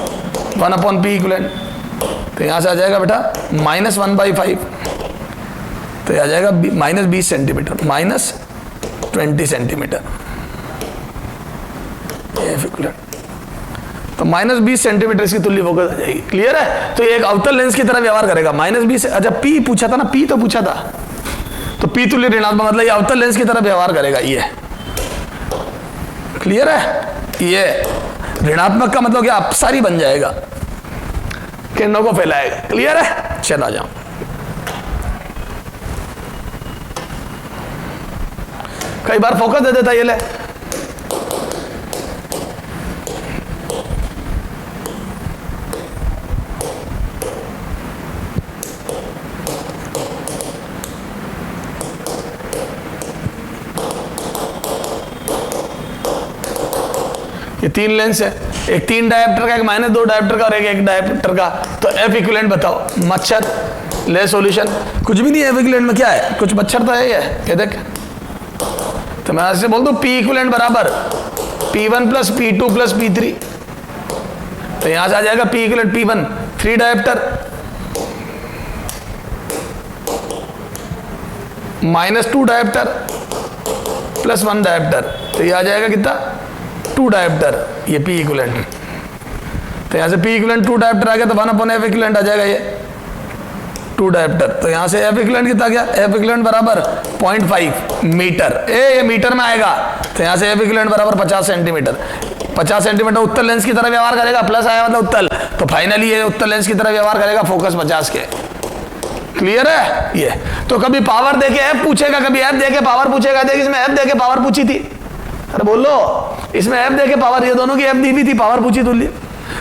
1/P इक्विवेलेंट, तो यहां से आ जाएगा बेटा -1/5, तो आ जाएगा -20 सेंटीमीटर, -20 सेंटीमीटर F इक्विवेलेंट, तो -20 सेंटीमीटर इसकी तुल्य फोकस आ जाएगी। क्लियर है? तो ये एक अवतल लेंस की तरह व्यवहार करेगा, -20। अच्छा P पूछा था ना, P तो पूछा था, तो P तुल्य ऋणात्मक मतलब ये अवतल लेंस की तरह व्यवहार करेगा, ये क्लियर है? ये ऋणात्मक का मतलब क्या, अपसारी बन जाएगा, किरणों को फैलाएगा। क्लियर है? चला जाओ, कई बार फोकस दे देता ये ले, ये 3 लेंस है, एक 3 डायोप्टर का, एक -2 डायोप्टर का और एक डायोप्टर का। तो एफ इक्विवेलेंट बताओ। मच्छर ले सॉल्यूशन, कुछ भी नहीं है एफ इक्विवेलेंट में, क्या है, कुछ मच्छर तो है ये देख। तो मैं ऐसे बोल दूं पी इक्विवेलेंट बराबर P1 plus P2 plus P3। तो यहां से आ जाएगा P equivalent P1 3 dioptre -2 dioptre plus 1 dioptre. तो ये आ जाएगा कितना, 2 डायोप्टर, ये पी इक्विवेलेंट। तो यहाँ से पी इक्विवेलेंट 2 डायोप्टर आ गया, तो 1/f इक्विवेलेंट आ जाएगा ये 2 डायोप्टर। तो यहाँ से एफ इक्विवेलेंट कितना गया, एफ इक्विवेलेंट बराबर 0.5 मीटर। ये मीटर में आएगा, तो यहाँ से एफ इक्विवेलेंट बराबर 50 सेंटीमीटर। 50 सेंटीमीटर उत्तल लेंस की तरह व्यवहार करेगा, प्लस आया मतलब उत्तल, तो फाइनली ये उत्तल लेंस की तरह व्यवहार करेगा, फोकस 50 के। क्लियर है ये। तो कभी पावर देके एफ पूछेगा, कभी एफ देके पावर पूछेगा। देख इसमें एफ देके पावर पूछी थी, अरे बोलो, इसमें एफ देके पावर, ये दोनों की एफ दी भी थी, पावर पूछी तुल्य,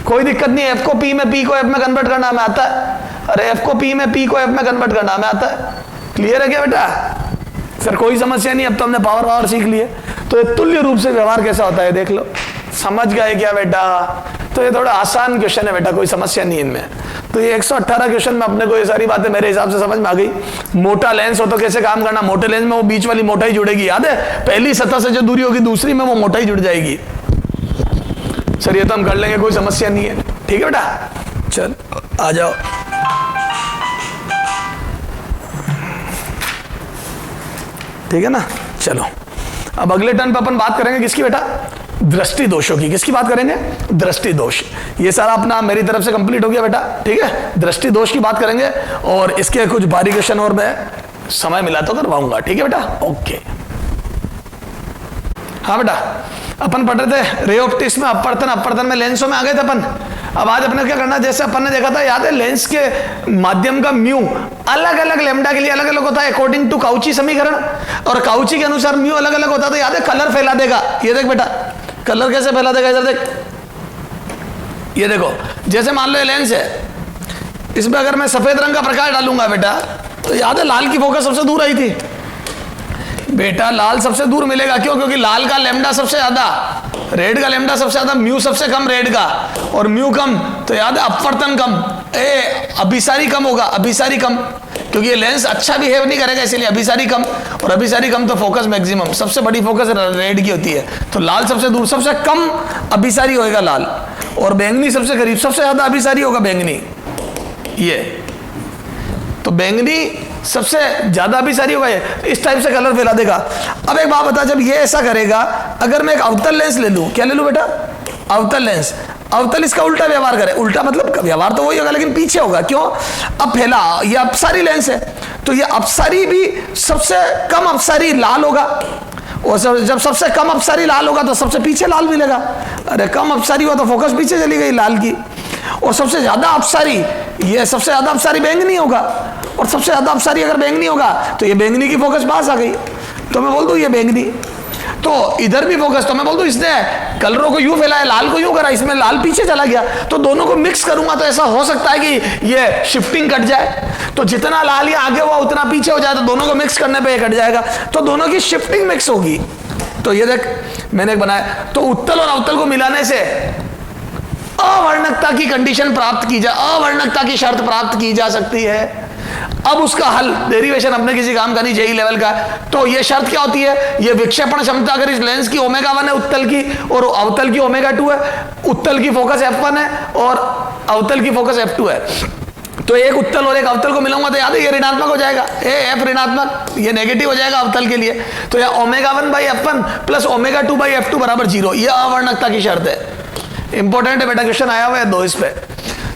कोई दिक्कत नहीं। एफ को पी में, पी को एफ में कन्वर्ट करना हमें आता है। अरे एफ को पी में, पी को एफ में कन्वर्ट करना हमें आता है। क्लियर है क्या बेटा? सर कोई समस्या नहीं, अब तो हमने पावर सीख लिए। तो ये तुल्य रूप से व्यवहार कैसा होता है देख लो। समझ गए क्या बेटा? तो ये थोड़ा आसान क्वेश्चन है बेटा, कोई समस्या नहीं इनमें। तो ये 118 क्वेश्चन में अपने को ये सारी बातें मेरे हिसाब से समझ में आ गई। मोटा लेंस हो तो कैसे काम करना, मोटे लेंस में वो बीच वाली मोटाई जुड़ेगी, याद है? पहली सतह से जो दूरी होगी दूसरी में वो मोटाई जुड़ जाएगी। सर ये तो हम कर लेंगे, कोई समस्या नहीं है। ठीक है बेटा, चल आ जाओ। ठीक है ना, चलो अब अगले टर्न पर अपन बात करेंगे किसकी बेटा, दृष्टि दोषों की। किसकी बात करेंगे, दृष्टि दोष। ये सारा अपना मेरी तरफ से कंप्लीट हो गया बेटा। ठीक है, दृष्टि दोष की बात करेंगे और इसके कुछ भारी क्वेश्चन और मैं समय मिला तो करवाऊंगा। ठीक है बेटा, ओके। हाँ बेटा, अपन पढ़ रहे थे रे ऑप्टिक्स में अपवर्तन में लेंसों में आ गए थे अपन। अब आज अपने क्या करना, जैसे अपन ने देखा था, याद है, लेंस के माध्यम का म्यू अलग अलग लेमडा के लिए अलग अलग होता है अकॉर्डिंग टू काउची समीकरण, और काउची के अनुसार म्यू अलग अलग होता है। तो याद है, कलर फैला देगा। ये देख बेटा, कलर कैसे फैला देगा, इधर देख। ये देखो, जैसे मान लो ये लेंस है, इसमें अगर मैं सफेद रंग का प्रकाश डालूंगा बेटा, तो याद है लाल की फोकस सबसे दूर आई थी बेटा। लाल सबसे दूर मिलेगा, क्यों? क्योंकि लाल का लेमडा सबसे ज्यादा, रेड का लेमडा सबसे ज्यादा, म्यू सबसे कम रेड का, और म्यू कम, तो याद है अपवर्तन कम, अभिसारी कम होगा, अभिसारी कम, क्योंकि ये लेंस अच्छा बिहेव नहीं करेगा, इसलिए अभिसारी कम, और अभिसारी कम तो फोकस मैक्सिमम, सबसे बड़ी फोकस रेड की होती है। तो लाल सबसे दूर, सबसे कम अभिसारी होगा लाल, और बैंगनी सबसे करीब, सबसे ज्यादा अभिसारी होगा बैंगनी। ये तो बैंगनी सबसे ज्यादा अभिसारी होगा, ये इस टाइप से कलर फैला देगा। अब एक बात बता, जब ये ऐसा करेगा, अगर मैं एक अवतल लेंस ले लूं, क्या ले लूं बेटा, अवतल लेंस, अवतल इसका उल्टा व्यवहार करे, उल्टा मतलब व्यवहार तो वही होगा लेकिन पीछे होगा, क्यों? अब फैला, ये अपसारी लेंस है, तो ये अपसारी भी सबसे कम अपसारी लाल होगा, और जब सबसे कम अपसारी लाल होगा तो सबसे पीछे लाल मिलेगा। अरे कम अपसारी हुआ तो फोकस पीछे चली गई लाल की, और सबसे ज्यादा अपसारी, ये सबसे ज्यादा अपसारी बैंगनी होगा, और सबसे ज्यादा अपसारी अगर बैंगनी होगा तो ये बैंगनी की फोकस पास आ गई, तो मैं बोल दूं ये बैंगनी। तो इधर भी फोकस, तो मैं बोल दूं इसने कलरों को यूं फैलाया, लाल को यूं करा, इसमें लाल पीछे चला गया, तो दोनों को मिक्स करूंगा तो ऐसा हो सकता है कि ये शिफ्टिंग कट जाए, तो जितना लाल ये आगे हुआ उतना पीछे हो जाए, तो दोनों को मिक्स करने पे ये कट जाएगा, तो दोनों की शिफ्टिंग मिक्स होगी। तो ये देख मैंने एक बनाया, तो उत्तल और अवतल को मिलाने से अवर्णकता की कंडीशन प्राप्त की जा, अवर्णकता की शर्त प्राप्त की जा सकती है। अब उसका हल, डेरिवेशन अपने किसी काम का नहीं, जेई लेवल का। तो ये शर्त क्या होती है, ये विक्षेपण क्षमता अगर इस लेंस की ओमेगा 1 है उत्तल की, और अवतल की ओमेगा 2 है, उत्तल की फोकस f1 है और अवतल की फोकस f2 है, तो एक उत्तल और एक अवतल को मिलाऊंगा तो याद है ये ऋणात्मक हो जाएगा, एफ ऋणात्मक, ये नेगेटिव हो जाएगा अवतल के लिए। तो यह omega 1/f1 plus omega 2/f2 बराबर 0, यह अवर्णकता की शर्त है। इंपॉर्टेंट है बेटा, क्वेश्चन आया हुआ है 2 इस पे।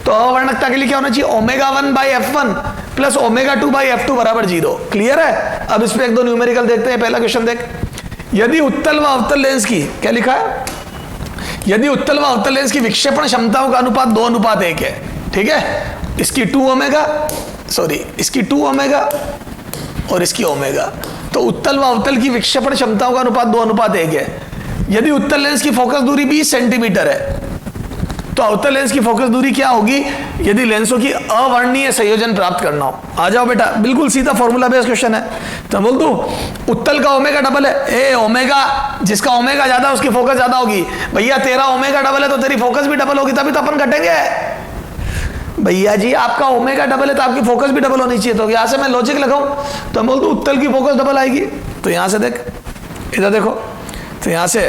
तो अवर्णकता के लिए क्या होना चाहिए, omega 1/f1 plus omega 2/f2 बराबर 0। क्लियर है? अब इस पे एक दो न्यूमेरिकल देखते हैं। पहला क्वेश्चन देख, यदि उत्तल व अवतल लेंस की, क्या लिखा है, यदि उत्तल व अवतल लेंस की विक्षेपण क्षमताओं का अनुपात 2:1 है, ठीक है, इसकी 2 ओमेगा, सॉरी इसकी 2 ओमेगा और इसकी ओमेगा, तो उत्तल व अवतल की विक्षेपण क्षमताओं का अनुपात 2:1 है। यदि उत्तल लेंस की फोकस दूरी 20 सेंटीमीटर है, तो अवतल लेंस की फोकस दूरी क्या होगी यदि लेंसों की अवर्णीय संयोजन प्राप्त करना हो? आ जाओ बेटा, बिल्कुल सीधा फॉर्मूला बेस्ड क्वेश्चन है। तो बोल दू उत्तल का ओमेगा डबल है, ए ओमेगा, जिसका ओमेगा ज्यादा उसकी फोकस ज्यादा होगी। भैया तेरा ओमेगा डबल है तो तेरी फोकस भी डबल होगी, तभी तो अपन घटेंगे। भैया जी आपका ओमेगा डबल है तो आपकी फोकस भी डबल होनी चाहिए। तो यहां से मैं लॉजिक लगाऊं तो बोल दू उत्तल की फोकस डबल आएगी। तो यहां से देख, इधर देखो, तो यहां से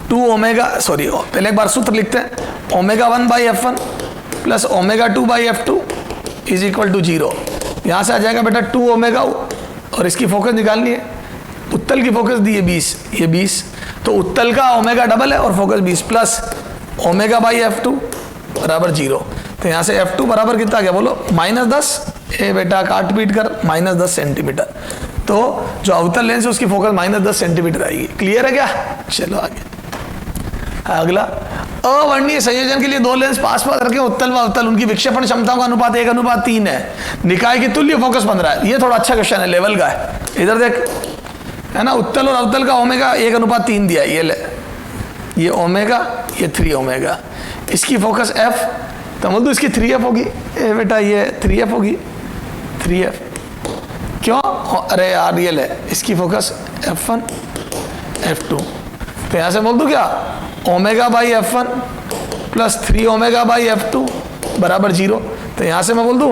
2 ओमेगा, सॉरी पहले एक बार सूत्र लिखते हैं, omega 1/f1 plus omega 2/f2 is equal to 0। यहां से आ जाएगा बेटा 2 ओमेगा, और इसकी फोकस निकालनी है। उत्तल की फोकस दी है 20, ये 20, तो उत्तल का ओमेगा डबल है और focus 20 plus omega by f2 बराबर 0। तो यहां से f2 बराबर कितना आ गया बोलो, -10। ए बेटा काट पीट कर, -10 सेंटीमीटर। तो जो अवतल लेंस है उसकी फोकस -10 सेंटीमीटर आएगी। क्लियर है क्या? चलो आगे। अगला, अवर्णीय संयोजन के लिए 2 लेंस पास पास रखे, उत्तल व अवतल, उनकी विक्षेपण क्षमताओं का अनुपात 1:3 है। निकाय की तुल्य फोकस 15 है। ये थोड़ा अच्छा क्वेश्चन है, लेवल का है। इधर देख, है ना, उत्तल और अवतल का ओमेगा 1:3 दिया है। ये ले, ये ओमेगा, ये 3 ओमेगा, इसकी फोकस f, तो बोल दो इसकी 3f होगी। ए बेटा ये 3f होगी, 3f क्यों? अरे यार ये ले, इसकी फोकस f1 f2। तो यहां से बोल दो क्या, omega by f1 plus 3 omega by f2 बराबर 0। तो यहां से मैं बोल दूं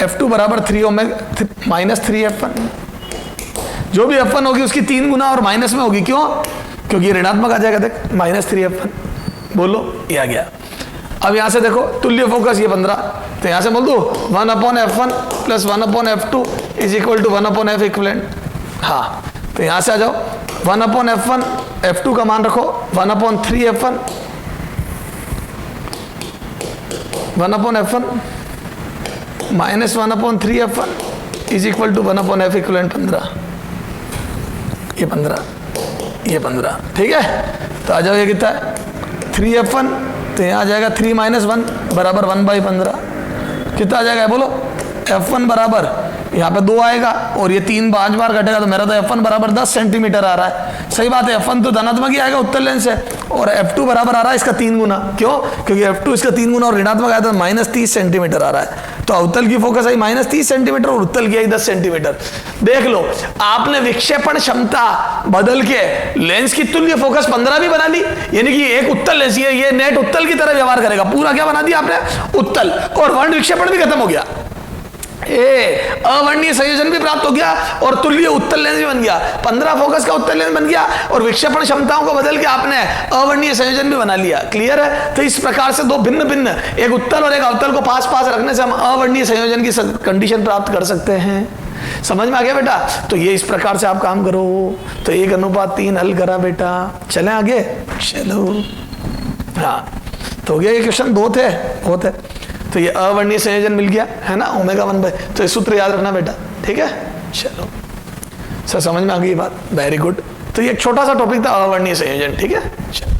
f2 बराबर 3 ओमेगा माइनस 3f1। जो भी f1 होगी उसकी 3 गुना और माइनस में होगी। क्यों? क्योंकि ऋणात्मक आ जाएगा, देख -3f1। बोलो, ये आ गया। अब यहां से देखो तुल्य फोकस ये 15। तो यहां से बोल दो 1/f1 plus 1/f2 is equal to 1/f equivalent. हाँ, तो यहां से आ जाओ, 1/f1, f2 का मान रखो 1/3f1, 1/f1 minus 1/3f1 is equal to 1/f equivalent 15। ये 15, ये 15, ठीक है। तो आ जाओ, ये कितना है 3f1, तो यहाँ आ जाएगा 3 - 1 बराबर 1/15। कितना आ जाएगा बोलो, f1 बराबर यहाँ पे 2 आएगा और ये 3 5 बार घटेगा, तो मेरा तो f1 बराबर 10 सेंटीमीटर आ रहा है। सही बात है, f1 तो धनात्मक ही आएगा उत्तल लेंस है, और f2 बराबर आ रहा है इसका 3 गुना। क्यों? क्योंकि f2 इसका 3 गुना और ऋणात्मक आया तो -30 सेंटीमीटर आ रहा है। तो अवतल की फोकस आई -30 सेंटीमीटर और उत्तल की आई 10 सेंटीमीटर। देख लो, आपने विक्षेपण क्षमता बदल के लेंस की तुल्य फोकस 15 भी बना ली, यानी कि एक उत्तल लेंस ये नेट उत्तल की तरह व्यवहार करेगा। पूरा क्या बना दिया आपने, उत्तल, और वर्ण विक्षेपण भी खत्म हो गया। अवर्णीय संयोजन भी प्राप्त हो गया और तुल्य उत्तल लेंस भी बन गया। 15 फोकस का उत्तल लेंस बन गया और विक्षेपण क्षमताओं को बदल के आपने अवर्णीय संयोजन भी बना लिया। क्लियर है? तो इस प्रकार से 2 भिन्न भिन्न, एक उत्तल और एक अवतल को पास पास रखने से हम अवर्णीय संयोजन की कंडीशन प्राप्त कर सकते हैं। समझ में आ गया बेटा? तो ये इस प्रकार से आप काम करो। तो 1:3 हल करा बेटा। चलें आगे, चलो। हाँ, तो हो गया, ये क्वेश्चन 2 थे, बहुत है। तो ये अवर्णीय संयोजन मिल गया है ना, ओमेगा 1/, तो ये सूत्र याद रखना बेटा, ठीक है। चलो सर, समझ में आ गई बात, वेरी गुड। तो ये एक छोटा सा टॉपिक था अवर्णीय संयोजन, ठीक है। चलो।